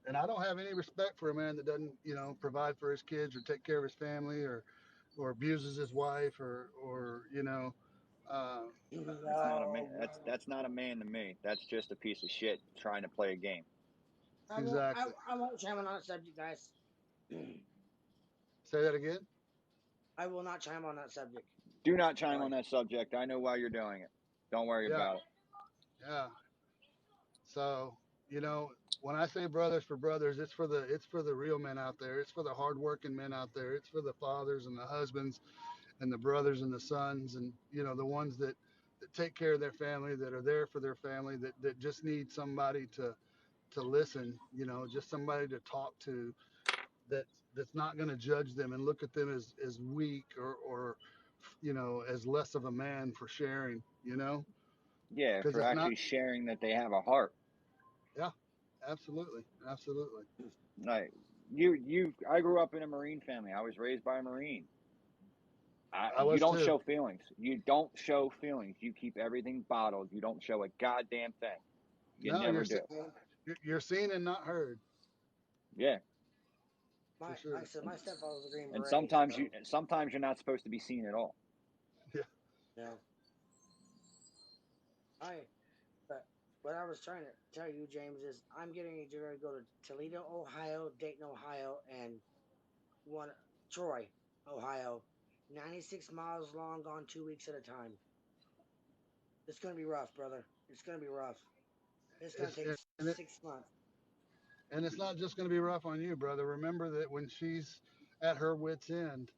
And I don't have any respect for a man that doesn't provide for his kids or take care of his family, or abuses his wife, or uh, That's not a man. No, no. That's not a man to me. That's just a piece of shit trying to play a game. I won't. exactly. I won't chime in on that subject, guys. Say that again. I will not chime on that subject. Do not chime on Sorry. that subject. I know why you're doing it. Don't worry Yeah, about it. yeah. So, when I say brothers for brothers, it's for the real men out there. It's for the hardworking men out there. It's for the fathers and the husbands and the brothers and the sons, and the ones that take care of their family, that are there for their family, that just need somebody to listen. Just somebody to talk to, that's not going to judge them and look at them as weak, or as less of a man for sharing. Yeah, Because for it's not. actually sharing that they have a heart. Yeah, absolutely, absolutely. Like I grew up in a Marine family. I was raised by a Marine. I You was don't too. show feelings. You don't show feelings. You keep everything bottled. You don't show a goddamn thing. You No, never do. You're seen and not heard, Yeah, for My sure. like I said, my stepfather's a Green and Beret. sometimes you're not supposed to be seen at all. Yeah. Yeah. I but what I was trying to tell you, James, is I'm getting ready to go to Toledo, Ohio, Dayton, Ohio, and one Troy, Ohio. 96 miles long, gone 2 weeks at a time. It's gonna be rough, brother. It's gonna be rough. It's gonna It's take and it 6 months. and it's not just going to be rough on you, brother. Remember that when she's at her wits' end,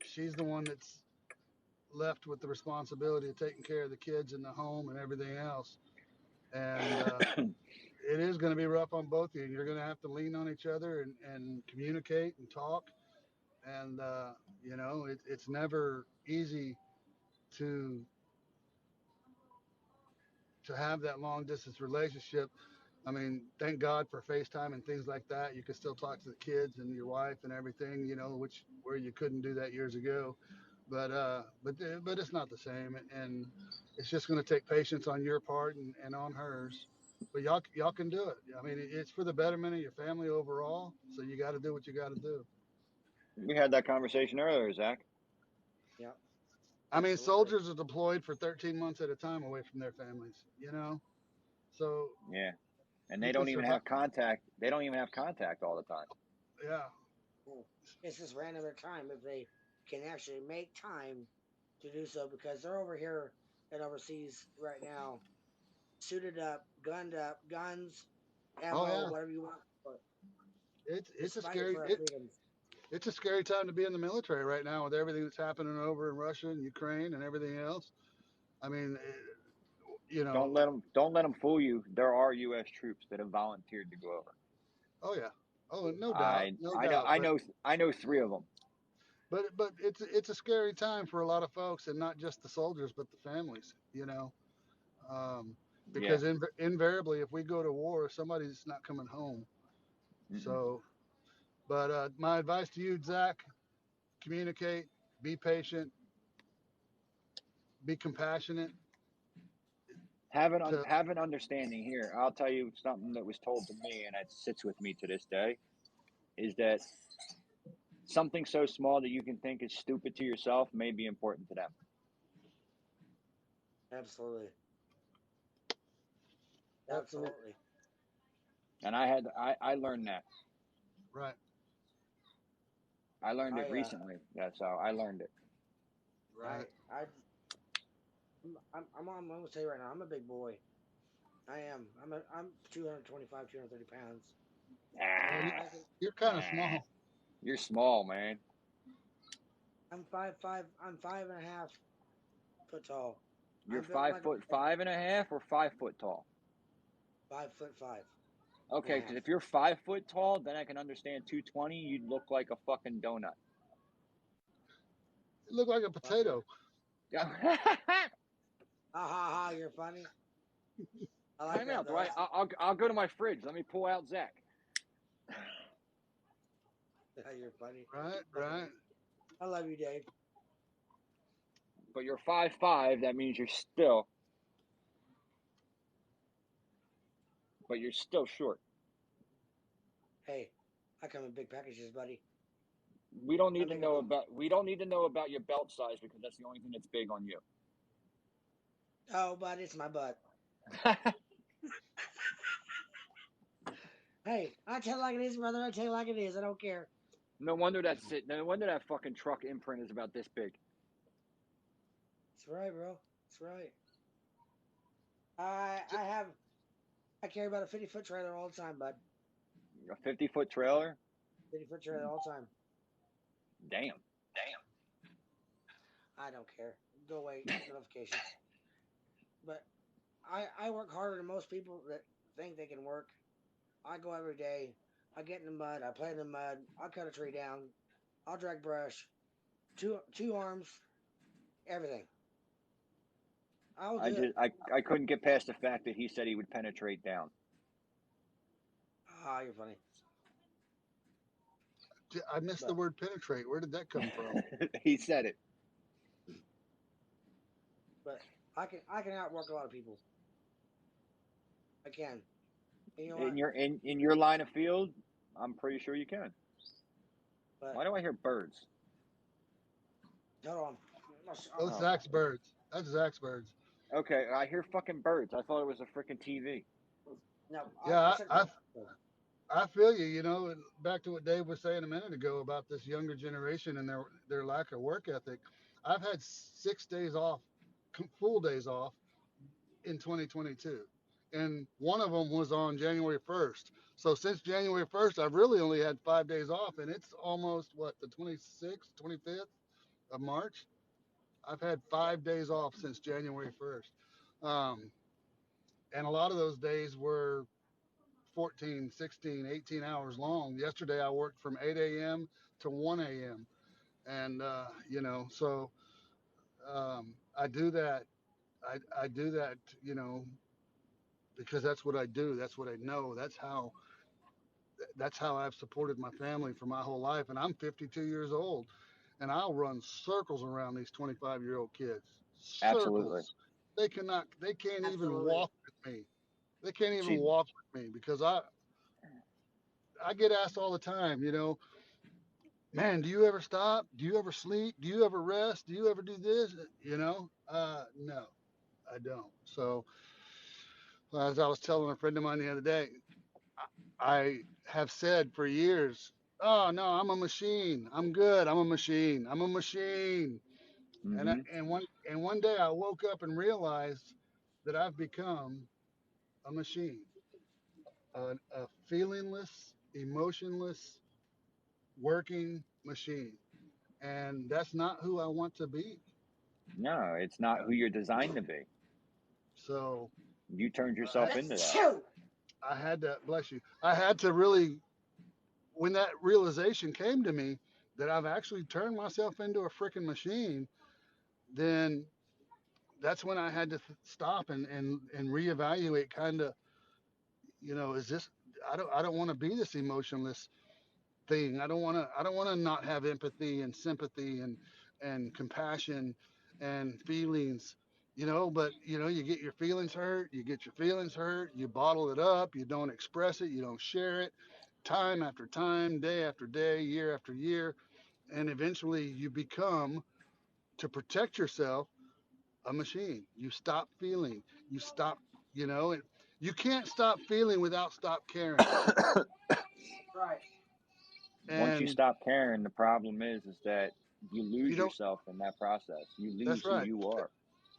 she's the one that's left with the responsibility of taking care of the kids in the home and everything else. And it is going to be rough on both of you. You're going to have to lean on each other and communicate and talk. And it's never easy to to have that long distance relationship. I mean, thank God for FaceTime and things like that. You can still talk to the kids and your wife and everything, which where you couldn't do that years ago. But it's not the same, and it's just going to take patience on your part and on hers. But y'all can do it. I mean, it's for the betterment of your family overall. So you got to do what you got to do. We had that conversation earlier, Zach. Yeah, I mean, absolutely. soldiers are deployed for 13 months at a time away from their families. So Yeah, and you they can don't even survive. have contact. They don't even have contact all the time. Yeah. It's just random their time if they can actually make time to do so because they're over here and overseas right now, suited up, gunned up, guns, Oh ammo, yeah. whatever you want, but It's a just fighting scary for our it freedoms. it's a scary time to be in the military right now with everything that's happening over in Russia and Ukraine and everything else. I mean, you know, Don't let them fool you. There are U.S. troops that have volunteered to go over. oh yeah, oh no doubt, I no I know doubt. I But know I know three of them. it's a scary time for a lot of folks, and not just the soldiers, but the families. Yeah. Because invariably, if we go to war, somebody's not coming home. Mm-mm. So, but my advice to you, Zach, communicate, be patient, be compassionate. To Have an understanding here. I'll tell you something that was told to me, and it sits with me to this day. Is that something so small that you can think is stupid to yourself may be important to them. Absolutely. absolutely Absolutely. And I learned that. right, I learned it I recently. That's how I learned it. right. I I'm gonna tell you right now, I'm a big boy. I am. I'm 225, 230 pounds. Well, And Ah, I can you're kind of ah. small, You're small, man. I'm 5'5", I'm 5.5 foot tall. You're I'm built five like a foot five and a half or 5 foot tall. 5'5" and a Okay, because half. if you're 5 foot tall, then I can understand 220. You'd look like a fucking donut. you look like a Well, potato. ha ha ha, you're funny. I like Time that out. though. I'll go to my fridge. Let me pull out Zach. You're funny. Right, I love right. you. I love you, Dave. But you're 5'5". That means you're still short. Hey, I come in big packages, buddy. We don't I need to make a know big. about we don't need to know about your belt size because that's the only thing that's big on you. Oh, but it's my butt. Hey, I tell it like it is, brother. I tell you like it is. I don't care. No wonder no wonder that fucking truck imprint is about this big. That's right, bro. That's right. I carry about a 50-foot trailer all the time, bud. A 50-foot trailer. 50-foot trailer all the time. Damn. I don't care. Go away notification. But I work harder than most people that think they can work. I go every day. I get in the mud. I play in the mud. I cut a tree down. I'll drag brush. Two arms. Everything. I'll I do it. just I couldn't get past the fact that he said he would penetrate down. Ah, you're funny. I missed the But word penetrate. Where did that come from? He said it. but I can outwork a lot of people. I can. You know In what? your line of field, I'm pretty sure you can. But Why do I hear birds? hold on. Those Oh, Zach's birds. That's Zach's birds. okay. I hear fucking birds. I thought it was a freaking TV. No, I Yeah, said I feel you. You know, and back to what Dave was saying a minute ago about this younger generation and their lack of work ethic. I've had 6 days off, full days off in 2022, and one of them was on January 1st. So since January 1st, I've really only had 5 days off, and it's almost what, the 26th, 25th of March. I've had yeah. 5 days off since January 1st, and a lot of those days were 14, 16, 18 hours long. Yesterday I worked from 8 a.m. to 1 a.m. And, so I do that. I do that, because that's what I do. That's what I know. That's how I've supported my family for my whole life. And I'm 52 years old, and I'll run circles around these 25-year-old kids. Absolutely. Circles. They can't even Absolutely. walk with me. They can't even See, walk with me because I get asked all the time, man, do you ever stop? Do you ever sleep? Do you ever rest? Do you ever do this? No, I don't. So, as I was telling a friend of mine the other day, I have said for years, oh no, I'm a machine. I'm good. I'm a machine. I'm a machine. And I, hmm and one day I woke up and realized that I've become a machine, a feelingless, emotionless, working machine, and that's not who I want to be. no, it's not who you're designed to be. So You turned I, yourself into That's that. true. I had to, bless you. I had to really, when that realization came to me that I've actually turned myself into a freaking machine, then that's when I had to stop and reevaluate, kind of, is this, I don't want to be this emotionless thing. I don't want to not have empathy and sympathy and compassion and feelings. But you get your feelings hurt, you bottle it up, you don't express it, you don't share it, time after time, day after day, year after year, and eventually you become, to protect yourself, a machine. You stop feeling, you stop, and you can't stop feeling without stop caring. Right. Once you And stop caring, the problem is that you you lose don't yourself in that process. You that's lose who right. you are.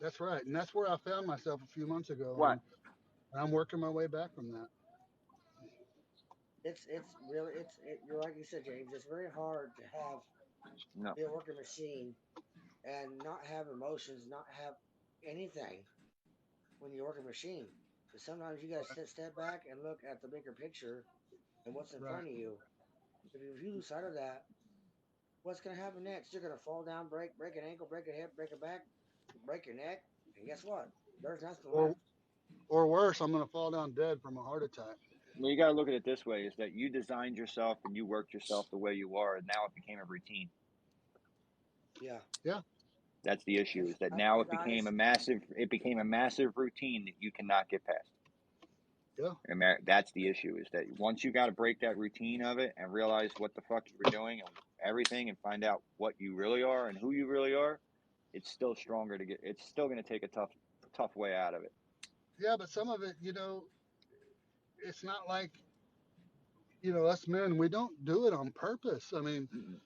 That's right. And that's where I found myself a few months ago, What? and I'm working my way back from that. It's really you're like you said, James. It's very hard to No. be a working machine and not have emotions, not have anything when you work a machine. Because sometimes you got to step back and look at the bigger picture and what's in Right. front of you. If you lose sight of that, what's going to happen next? You're going to fall down, break an ankle, break a hip, break a back, break your neck, and guess what? There's nothing Or left. or worse, I'm gonna fall down dead from a heart attack. Well, you got to look at it this way: is that you designed yourself and you worked yourself the way you are, and now it became a routine. Yeah. Yeah. That's the issue: is that That's now why, guys. it became a massive routine that you cannot get past. Yeah. And that's the issue: is that once you got to break that routine of it and realize what the fuck you were doing and everything, and find out what you really are and who you really are, it's still stronger to get. It's still going to take a tough way out of it. Yeah. But some of it, it's not like, us men, we don't do it on purpose. I mean, Mm-mm.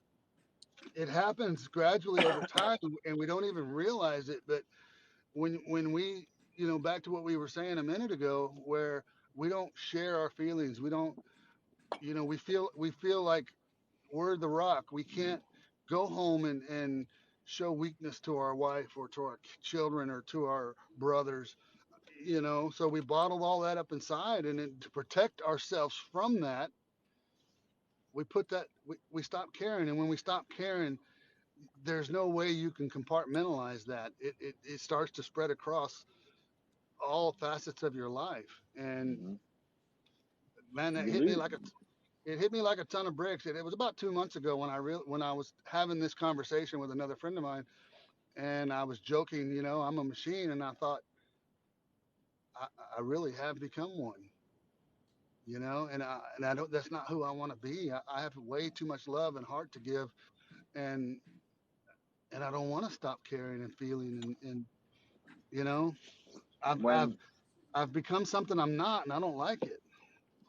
it happens gradually over time, and we don't even realize it. But when we, back to what we were saying a minute ago, where we don't share our feelings, we don't, we feel like we're the rock. We can't go home and show weakness to our wife or to our children or to our brothers, So we bottled all that up inside, and then to protect ourselves from that, we stop caring. And when we stop caring, there's no way you can compartmentalize that. It starts to spread across all facets of your life. And Mm-hmm. man, You lose. it hit me like a ton of bricks. And it was about 2 months ago when I was having this conversation with another friend of mine, and I was joking, I'm a machine, and I thought I really have become one. And I don't. That's not who I want to be. I have way too much love and heart to give, and and I don't want to stop caring and feeling, and you know, I've I've When I've become something I'm not, and I don't like it.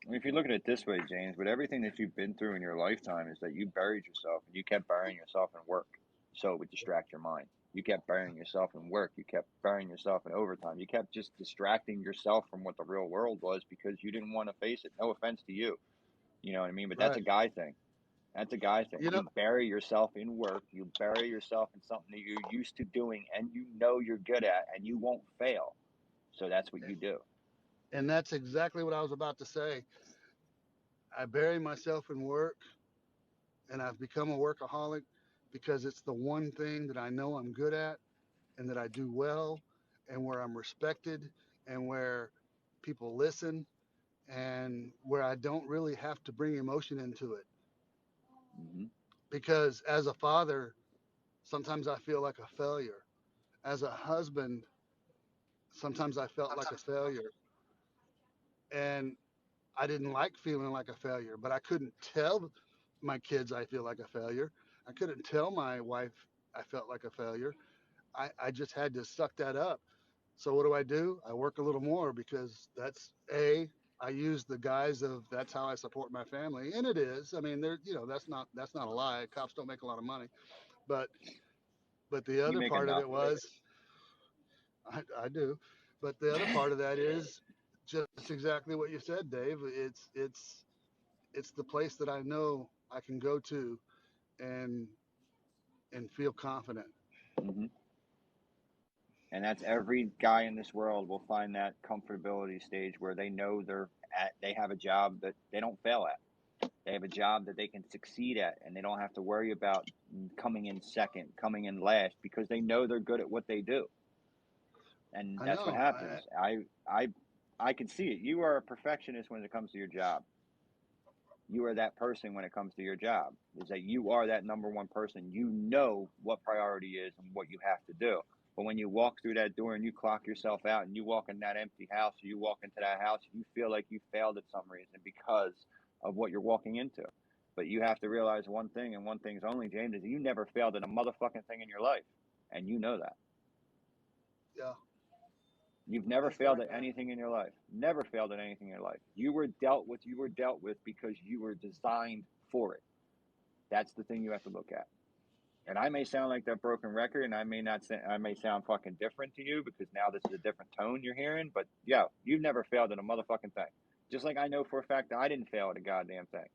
if you look at it this way, James, with everything that you've been through in your lifetime, is that you buried yourself and you kept burying yourself in work, so it would distract your mind. You kept burying yourself in work. You kept burying yourself in overtime. You kept just distracting yourself from what the real world was because you didn't want to face it. No offense to you, you know what I mean? But that's Right. a guy thing. That's a guy thing. You know, You bury yourself in work. You bury yourself in something that you're used to doing and you know you're good at and you won't fail. So that's what you do. and that's exactly what I was about to say. I bury myself in work, and I've become a workaholic because it's the one thing that I know I'm good at and that I do well, and where I'm respected, and where people listen, and where I don't really have to bring emotion into it. Hmm. Because as a father, sometimes I feel like a failure. As a husband, sometimes I felt like a failure. And I didn't like feeling like a failure, but I couldn't tell my kids I feel like a failure. I couldn't tell my wife I felt like a failure. I just had to suck that up. So what do? I work a little more because that's I use the guise of that's how I support my family, and it is. I mean, that's not a lie. Cops don't make a lot of money, but the You other make part of enough. it was I do, but the other part of that is just exactly what you said, Dave. It's the place that I know I can go to and feel confident. Hmm. And that's every guy in this world will find that comfortability stage where they know they have a job that they don't fail at. They have a job that they can succeed at, and they don't have to worry about coming in second, coming in last, because they know they're good at what they do. And I that's what know. happens. I can see it. You are a perfectionist when it comes to your job. You are that person when it comes to your job. Is that you are that number one person. You know what priority is and what you have to do. But when you walk through that door and you clock yourself out and you walk in that empty house, or you walk into that house, you feel like you failed at some reason because of what you're walking into. But you have to realize one thing, and one thing's only, James, is you never failed at a motherfucking thing in your life. And you know that. Yeah. You've never That's failed right, at man. anything in your life. Never failed at anything in your life. You were dealt with because you were designed for it. That's the thing you have to look at. And I may sound like that broken record, and I may not say, I may sound fucking different to you because now this is a different tone you're hearing. But yeah, you've never failed at a motherfucking thing. Just like I know for a fact that I didn't fail at a goddamn thing.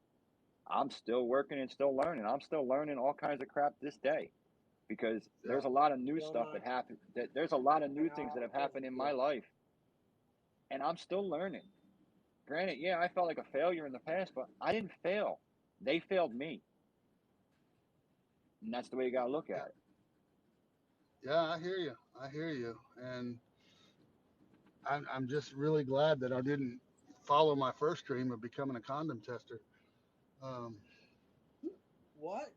I'm still working and still learning. I'm still learning all kinds of crap this day because Yeah. there's a lot of new Still stuff not that happened. There's a lot of new figuring things out that how have to fix happened it in my yet. life, and I'm still learning. Granted, yeah, I felt like a failure in the past, but I didn't fail. They failed me, and that's the way you gotta look Yeah. at it. Yeah, I hear you. I hear you. And I'm just really glad that I didn't follow my first dream of becoming a condom tester. Um, What?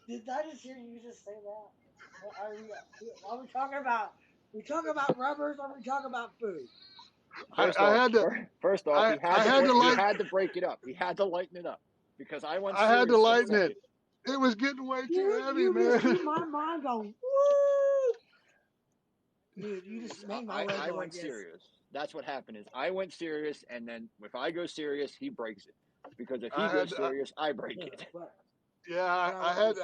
Did I just hear you just say that? Are we talking about? We talking about rubbers or we talking about food? First I off, had to first off, I had to he light had to break it up. He had to lighten it up because I went I had to serious for a lighten it. second. It was getting way too heavy, You just man. threw my mind going woo, dude. You just I, made my I leg I go like went this. serious. That's what happened. Is I went serious, and then if I go serious, he breaks it. Because if he I had goes to, serious, I break it. yeah, What I I wanted had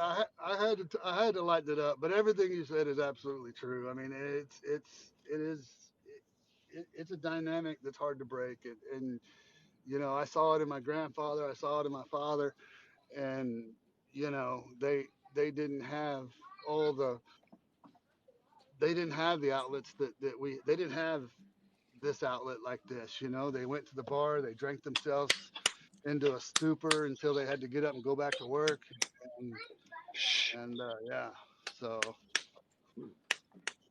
to I had to lighten it up. But everything you said is absolutely true. I mean, it's a dynamic that's hard to break. And I saw it in my grandfather. I saw it in my father. And they didn't have all the they didn't have the outlets they didn't have this outlet like this. They went to the bar, they drank themselves into a stupor until they had to get up and go back to work. And yeah, so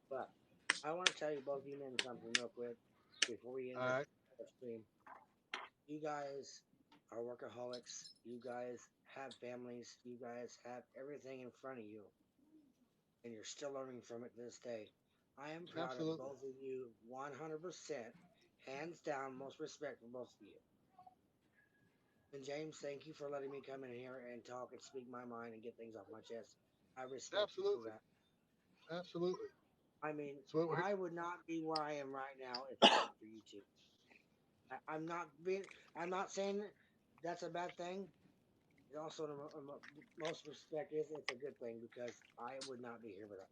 but I want to tell you both you men something real quick before we end all this right, stream. You guys are workaholics. You guys have families. You guys have everything in front of you, and you're still learning from it to this day. I am proud of absolutely. both of you 100%, Hands down, most respect for both of you. And James, thank you for letting me come in here and talk and speak my mind and get things off my chest. I respect you for Absolutely, that. absolutely. I mean, That's what we're. I would not be where I am right now if it weren't for you two. I'm not being. I'm not saying that's a bad thing. It also, most respect, is it's a good thing because I would not be here without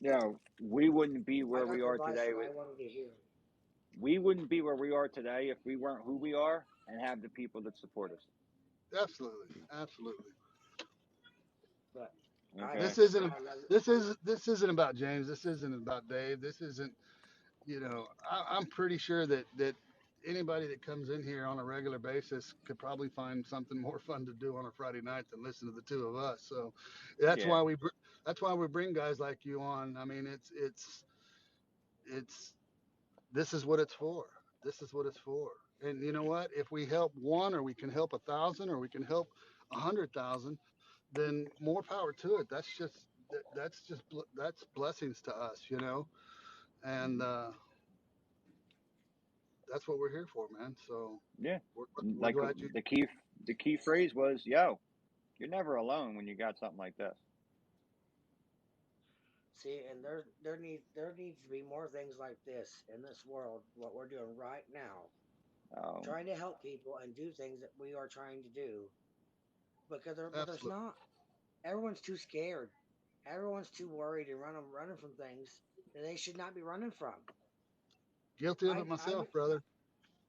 You know, we wouldn't be you. I where got we the are advice today that with. I wanted to hear. We wouldn't be where we are today if we weren't who we are and have the people that support us. Absolutely, absolutely. But I Okay. This just, isn't. This isn't about James. This isn't about Dave. This isn't. I'm pretty sure that anybody that comes in here on a regular basis could probably find something more fun to do on a Friday night than listen to the two of us. So that's Yeah. why that's why we bring guys like you on. I mean, it's this is what it's for. This is what it's for. And you know what? If we help one, or we can help 1,000, or we can help 100,000, then more power to it. That's blessings to us, and that's what we're here for, man. So Yeah. we're Like glad you. the key phrase was, "Yo, you're never alone when you got something like this." see, and there needs to be more things like this in this world. What we're doing right now, Um, trying to help people and do things that we are trying to do, but there's Absolutely. not. Everyone's too scared. Everyone's too worried and running from things that they should not be running from. Guilty of it I myself, brother.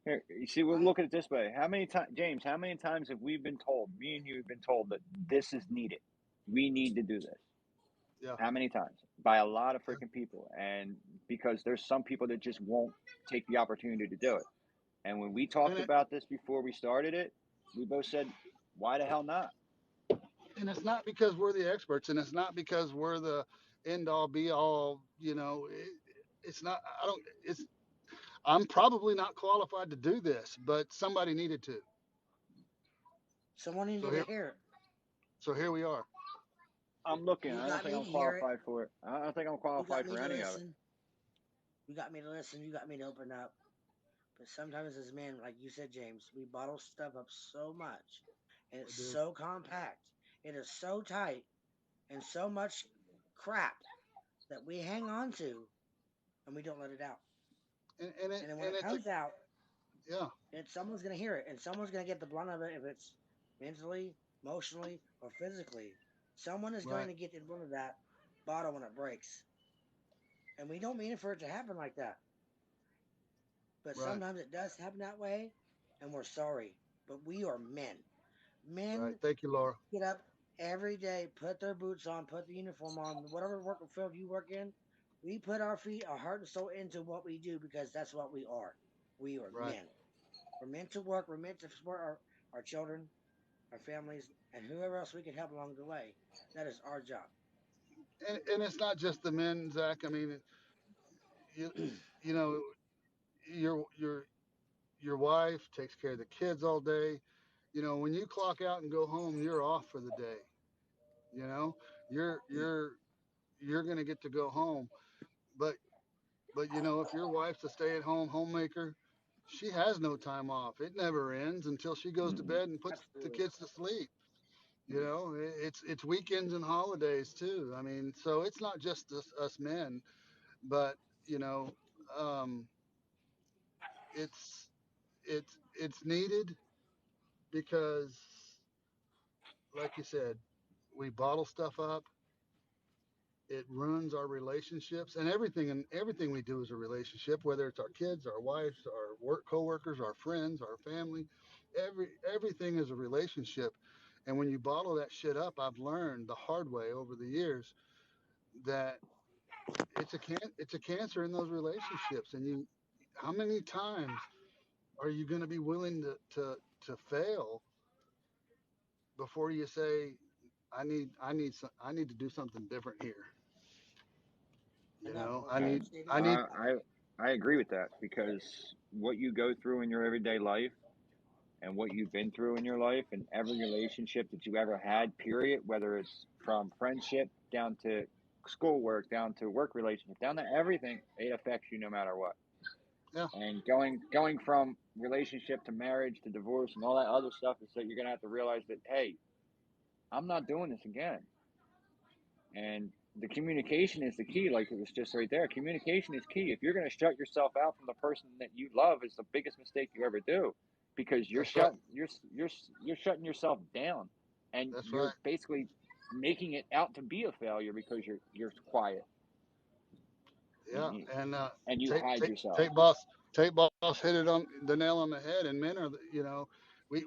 Here, you see, we'll I look at it this way. How many times, James, how many times have we been told, me and you have been told that this is needed? We need to do this. Yeah. How many times? By a lot of Yeah. freaking people. And because there's some people that just won't take the opportunity to do it. And when we And talked it, about this before we started it, we both said, why the hell not? and it's not because we're the experts, and it's not because we're the end all be all. It's not. I don't. It's. I'm probably not qualified to do this, but somebody needed to. someone So needed to here. hear it. So here we are. I'm looking. You I don't got think me I'm to hear it. qualified for it. I don't think I'm You got qualified me for to any of it. listen. You got me to listen. You got me to open up. But sometimes as men, like you said, James, we bottle stuff up so much, and I it's do. so compact. It is so tight and so much crap that we hang on to and we don't let it out. And then when And it it's a comes out, yeah. someone's gonna hear it, and someone's gonna get the blunt of it if it's mentally, emotionally, or physically. Someone is going Right. to get the blunt of that bottle when it breaks, and we don't mean it for it to happen like that. But Right. sometimes it does happen that way, and we're sorry. But we are men. Right. Men Thank you, Laura. get up every day, put their boots on, put the uniform on, whatever work field you work in. We put our feet, our heart and soul into what we do because that's what we are. We are Right. men. We're meant to work. We're meant to support our children, our families, and whoever else we can help along the way. That is our job. And it's not just the men, Zach. I mean, you you know your wife takes care of the kids all day. When you clock out and go home, you're off for the day. You know, you're you're you're gonna get to go home. But if your wife's a stay-at-home homemaker, she has no time off. It never ends until she goes to Mm-mm. bed and puts the Absolutely. kids to sleep. It's weekends and holidays too. I mean, so it's not just us men, but you know, um, it's it's needed because, like you said, we bottle stuff up. It ruins our relationships, and everything we do is a relationship, whether it's our kids, our wives, our work coworkers, our friends, our family. Everything is a relationship, and when you bottle that shit up, I've learned the hard way over the years that it's a cancer in those relationships. And how many times are you going to be willing to fail before you say, I need to do something different here. And that I I, need motivates you to I help. need I agree with that because what you go through in your everyday life and what you've been through in your life and every relationship that you ever had, period, whether it's from friendship down to schoolwork, down to work relationship, down to everything, it affects you no matter what. Yeah. And going from relationship to marriage to divorce and all that other stuff is that you're gonna have to realize that, hey, I'm not doing this again. And the communication is the key, like it was just right there. Communication is key. If you're gonna shut yourself out from the person that you love, it's the biggest mistake you ever do, because That's right. you're shutting yourself down, and That's you're right. basically making it out to be a failure because you're quiet, Yeah. and And you take hide take yourself. take boss hit it on the nail on the head. And men are,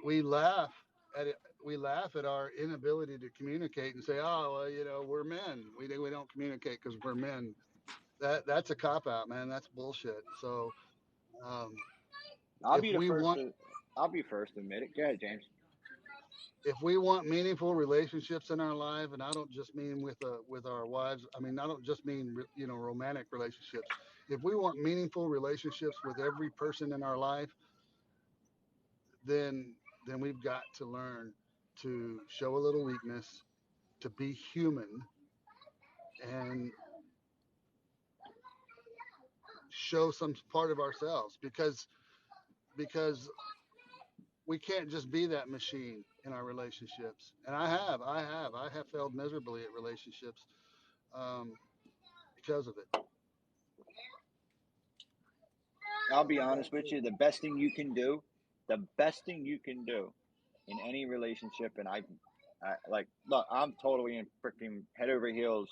we laugh at it. We laugh at our inability to communicate and say, oh, well, we're men. We don't communicate because we're men. That's a cop out, man. That's bullshit. So um, I'll if be the we first want to I'll be first to admit it. Go ahead, James. if we want meaningful relationships in our life, and I don't just mean with our wives, I mean I don't just mean romantic relationships. If we want meaningful relationships with every person in our life, then we've got to learn to show a little weakness, to be human, and show some part of ourselves, because we can't just be that machine in our relationships. And I have failed miserably at relationships, um, because of it. I'll be honest with you. The best thing you can do in any relationship, and I like, look, I'm totally in freaking head over heels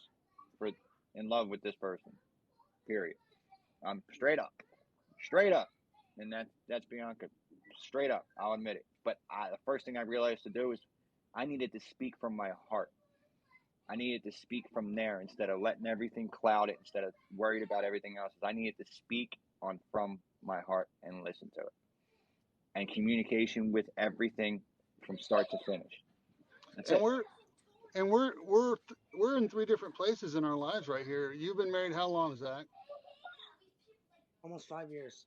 for in love with this person. Period. I'm straight up, and that's Bianca, straight up. I'll admit it. But the first thing I realized to do is I needed to speak from my heart. I needed to speak from there instead of letting everything cloud it. Instead of worried about everything else, I needed to speak on from my heart and listen to it. And communication with everything from start to finish. That's And it. we're in three different places in our lives right here. You've been married how long, Zach? Almost 5 years.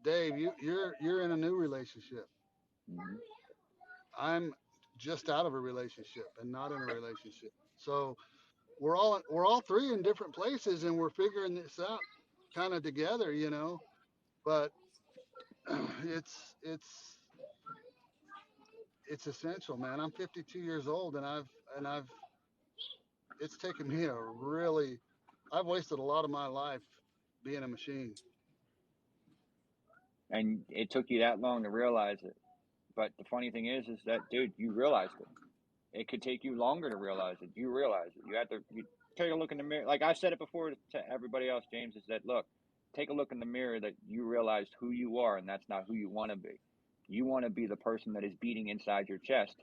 Dave, you're in a new relationship. Mm-hmm. I'm just out of a relationship and not in a relationship. So we're all three in different places, and we're figuring this out kind of together. But it's it's essential, man. I'm 52 years old, and I've it's taken me I've wasted a lot of my life being a machine. And it took you that long to realize it. But the funny thing is that, dude, you realized it. It could take you longer to realize it. You realize it. You have to take a look in the mirror. Like I said it before to everybody else, James, is that, look, take a look in the mirror that you realized who you are, and that's not who you want to be. You want to be the person that is beating inside your chest.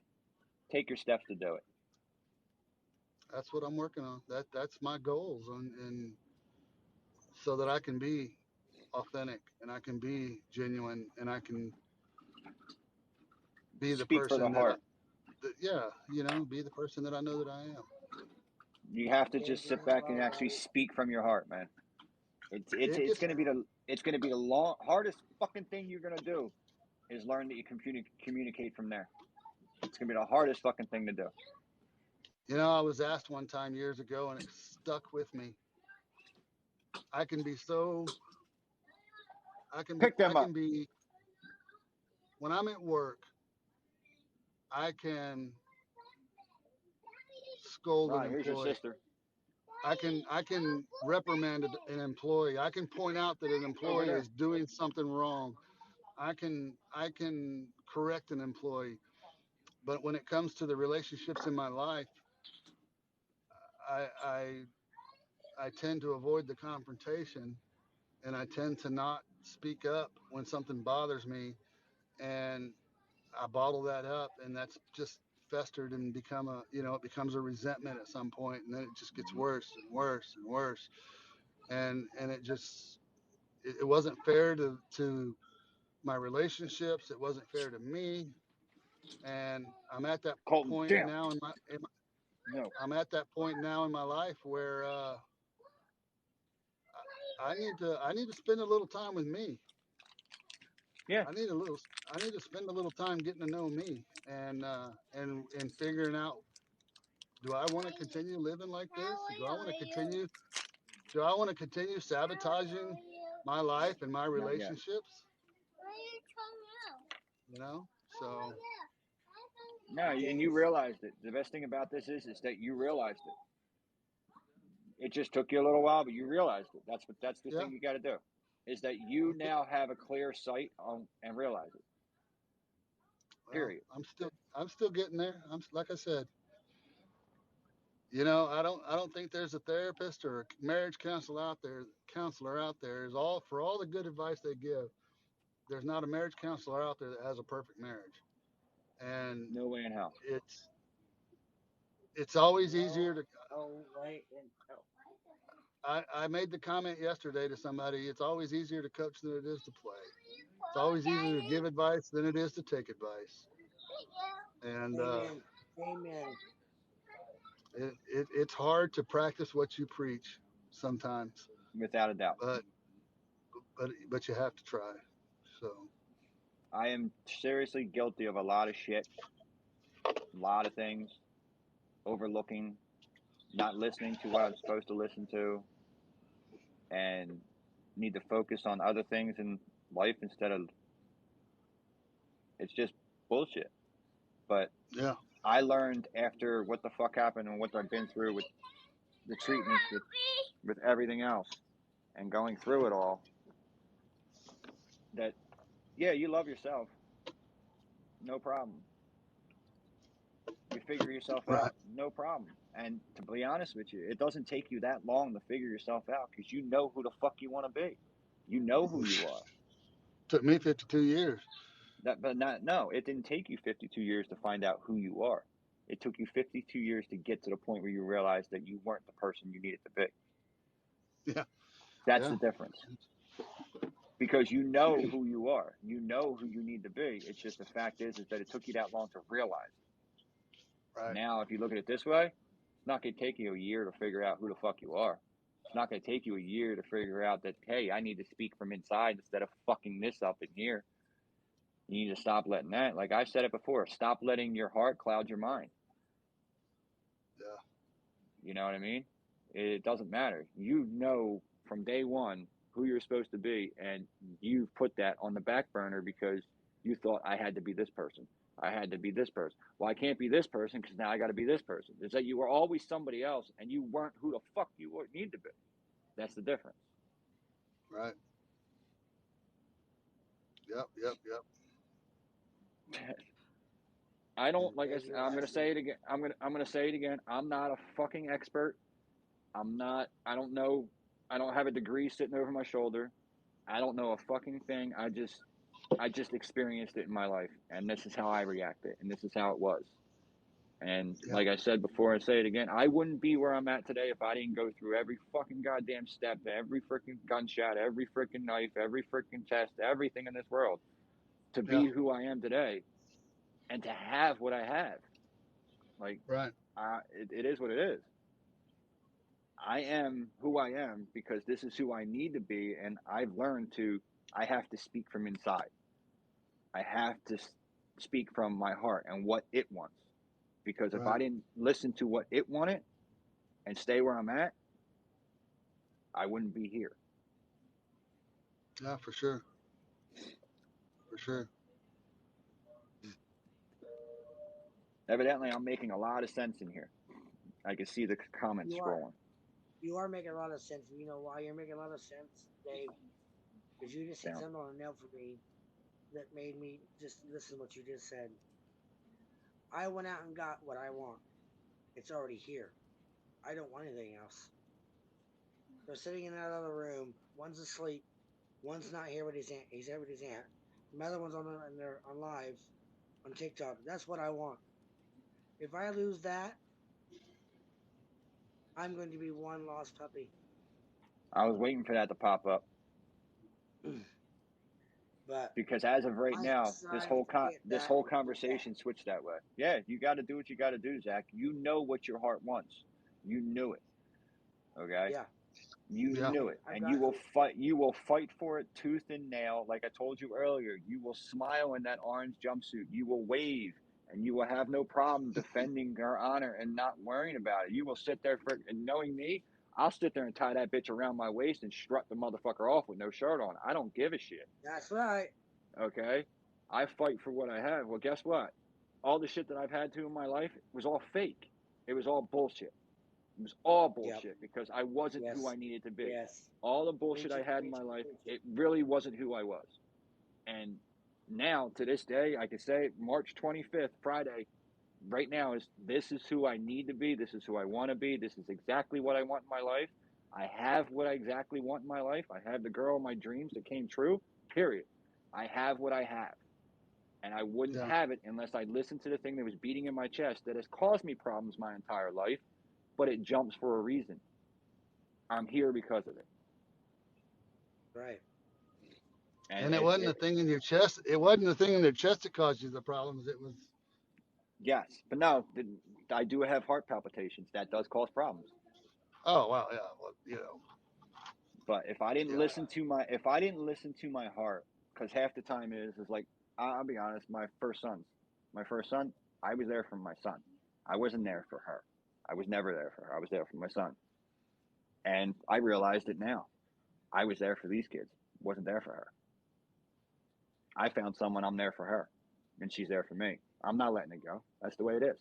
Take your steps to do it. That's what I'm working on. That's my goals, and so that I can be authentic and I can be genuine and I can be the Speak for the person heart. yeah, be the person that I know that I am. You have to James just sit doing back and well, actually right? speak from your heart, man. It gets It's gonna be the hardest fucking thing you're gonna do is learn that you communicate from there. It's gonna be the hardest fucking thing to do. I was asked one time years ago and it stuck with me. I can be so Pick I them up. can be when I'm at work, I can scold an Right, here's your employee. sister. I can reprimand an employee. I can point out that an Over employee there. is doing something wrong. I can correct an employee. But when it comes to the relationships in my life, I I, I tend to avoid the confrontation, and I tend to not speak up when something bothers me, and I bottle that up, and that's just festered and it becomes a resentment at some point, and then it just gets worse and worse and worse, and it wasn't fair to my relationships. It wasn't fair to me, and I'm at that Colton, point damn. now No. I'm at that point now in my life where I need to spend a little time with me. Yeah. I need to spend a little time getting to know me, and figuring out, do I want to continue living like this? Do I want to continue sabotaging my life and my Not yet. relationships. You know, so No, and you realized it. The best thing about this is that you realized it. It just took you a little while, but you realized it. That's the yeah. thing you got to do, is that you Okay. now have a clear sight on and realize it. Well, Period. I'm still getting there. Like I said, you know, I don't think there's a therapist or a marriage counselor out there is all for all the good advice they give. There's not a marriage counselor out there that has a perfect marriage, and No way in hell. it's always easier No, to. no way in hell. I made the comment yesterday to somebody. It's always easier to coach than it is to play. It's always easier to give advice than it is to take advice. And Amen. Amen. it's hard to practice what you preach sometimes, Without a doubt. but you have to try. So I am seriously guilty of a lot of shit, a lot of things, overlooking, not listening to what I'm supposed to listen to, and need to focus on other things in life instead of, it's just bullshit. But yeah, I learned after what the fuck happened and what I've been through with the treatments, with everything else, and going through it all, that, yeah, you love yourself, no problem. You figure yourself right. out, no problem. And to be honest with you, it doesn't take you that long to figure yourself out because you know who the fuck you want to be. You know who you are. Took me 52 years. But not, no, it didn't take you 52 years to find out who you are. It took you 52 years to get to the point where you realized that you weren't the person you needed to be. Yeah, That's yeah, the difference. Because you know who you are. You know who you need to be. It's just the fact is that it took you that long to realize it. right. Now, if you look at it this way, it's not going to take you a year to figure out who the fuck you are. It's not going to take you a year to figure out that, hey, I need to speak from inside instead of fucking this up in here. You need to stop letting that. Like I've said it before, stop letting your heart cloud your mind. Yeah, You know what I mean? It doesn't matter. You know from day one who you're supposed to be, and you've put that on the back burner because you thought I had to be this person. I had to be this person. Well, I can't be this person because now I got to be this person. It's that you were always somebody else, and you weren't who the fuck you need to be. That's the difference. right. Yep, yep, yep. I don't like. Yeah, you're I'm gonna say absolutely. it again. I'm gonna say it again. I'm not a fucking expert. I'm not. I don't know. I don't have a degree sitting over my shoulder. I don't know a fucking thing. I just experienced it in my life, and this is how I reacted, and this is how it was. And Yeah, like I said before, I say it again, I wouldn't be where I'm at today if I didn't go through every fucking goddamn step, every freaking gunshot, every freaking knife, every freaking test, everything in this world to yeah. be who I am today and to have what I have. Like, Right. it is what it is. I am who I am because this is who I need to be, and I've learned to. I have to speak from inside. I have to speak from my heart and what it wants. Because if I Right. didn't listen to what it wanted and stay where I'm at, I wouldn't be here. Yeah, for sure. For sure. Evidently, I'm making a lot of sense in here. I can see the comments You are. scrolling. You are making a lot of sense. You know why you're making a lot of sense, Dave? Because you just hit Down. something on the nail for me that made me just listen to what you just said. I went out and got what I want. It's already here. I don't want anything else. They're sitting in that other room. One's asleep. One's not here with his aunt. He's here with his aunt. The other one's on live on TikTok. That's what I want. If I lose that, I'm going to be one lost puppy. I was waiting for that to pop up But because as of right I now, decided to get this that. whole conversation switched that way. Yeah, you got to do what you got to do, Zach. You know what your heart wants. You knew it. Okay. Yeah. You Yeah. knew it, I've and got. you will fight. You will fight for it tooth and nail. Like I told you earlier, you will smile in that orange jumpsuit. You will wave, and you will have no problem defending her honor and not worrying about it. You will sit there for. And knowing me, I'll sit there and tie that bitch around my waist and strut the motherfucker off with no shirt on. I don't give a shit. That's right. Okay? I fight for what I have. Well, guess what? All the shit that I've had to in my life was all fake. It was all bullshit. It was all bullshit because I wasn't who I needed to be. Yes. All the bullshit I had in my life, it really wasn't who I was. And now, to this day, I can say March 25th, Friday, right now, this is who I need to be. This is who I want to be. This is exactly what I want in my life. I have what I exactly want in my life. I have the girl of my dreams that came true, period. I have what I have. And I wouldn't have it unless I listened to the thing that was beating in my chest that has caused me problems my entire life, but it jumps for a reason. I'm here because of it. Right. And it wasn't the thing in your chest. It wasn't the thing in your chest that caused you the problems. It was. Yes, but no, I do have heart palpitations. That does cause problems. Oh wow, yeah. Well, you know. But if I didn't listen to my heart, because half the time is like, I'll be honest, my first son, I was there for my son. I wasn't there for her. I was never there for her. I was there for my son. And I realized it now. I was there for these kids. Wasn't there for her. I found someone, I'm there for her. And she's there for me. I'm not letting it go. That's the way it is.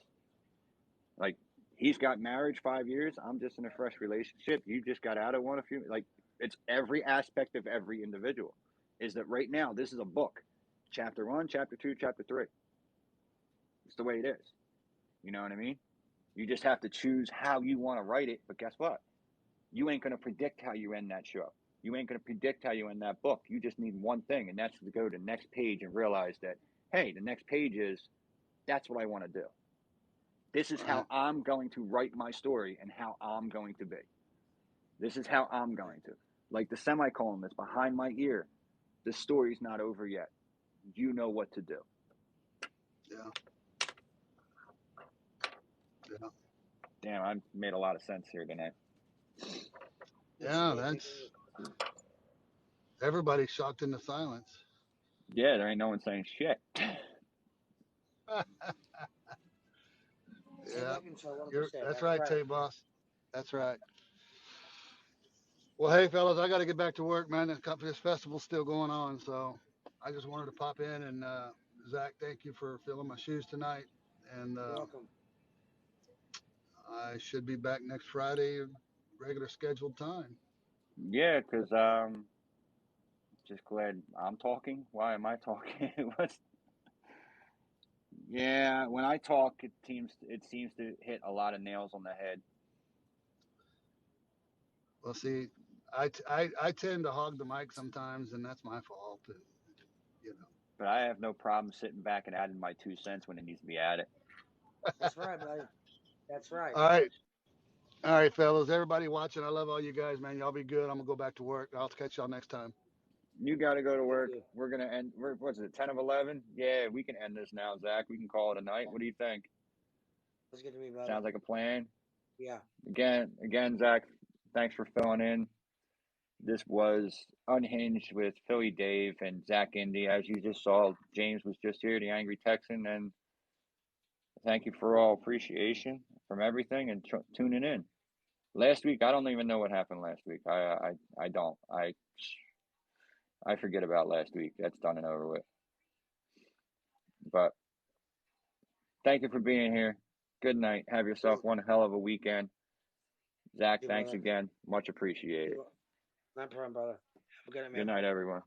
Like, he's got marriage 5 years. I'm just in a fresh relationship. You just got out of one a few. Like, it's every aspect of every individual. Is that right now, this is a book. Chapter 1, Chapter 2, Chapter 3. It's the way it is. You know what I mean? You just have to choose how you want to write it. But guess what? You ain't going to predict how you end that show. You ain't going to predict how you end that book. You just need one thing, and that's to go to the next page and realize that, hey, the next page is, that's what I want to do. This is how I'm going to write my story and how I'm going to be. This is how I'm going to. Like the semicolon that's behind my ear. The story's not over yet. You know what to do. Yeah. Yeah. Damn, I made a lot of sense here tonight. Yeah, that's. Everybody's shocked into silence. Yeah, there ain't no one saying shit. Yeah, that's right, Tay-Boss. That's right. Well, hey, fellas, I got to get back to work, man. This festival's still going on, so I just wanted to pop in. And Zach, thank you for filling my shoes tonight. And You're welcome. I should be back next Friday, regular scheduled time. Yeah, because just glad I'm talking. Why am I talking? Yeah, when I talk, it seems to hit a lot of nails on the head. Well, see, I tend to hog the mic sometimes, and that's my fault. And, you know. But I have no problem sitting back and adding my 2 cents when it needs to be added. That's right, buddy. That's right. All right, fellas. Everybody watching, I love all you guys, man. Y'all be good. I'm gonna go back to work. I'll catch y'all next time. You got to go to work. We're gonna end. What's it? 10 of 11. Yeah, we can end this now, Zach. We can call it a night. What do you think? That's good to me, brother. Sounds like a plan. Yeah. Again, Zach. Thanks for filling in. This was Unhinged with Philly Dave and Zach Indy. As you just saw, James was just here, the Angry Texan, and thank you for all appreciation from everything and tuning in. Last week, I don't even know what happened last week. I don't. I forget about last week. That's done and over with. But thank you for being here. Good night. Have yourself one hell of a weekend. Zach, thanks again. Much appreciated. No problem, brother. Have a good night, man. Good night, everyone.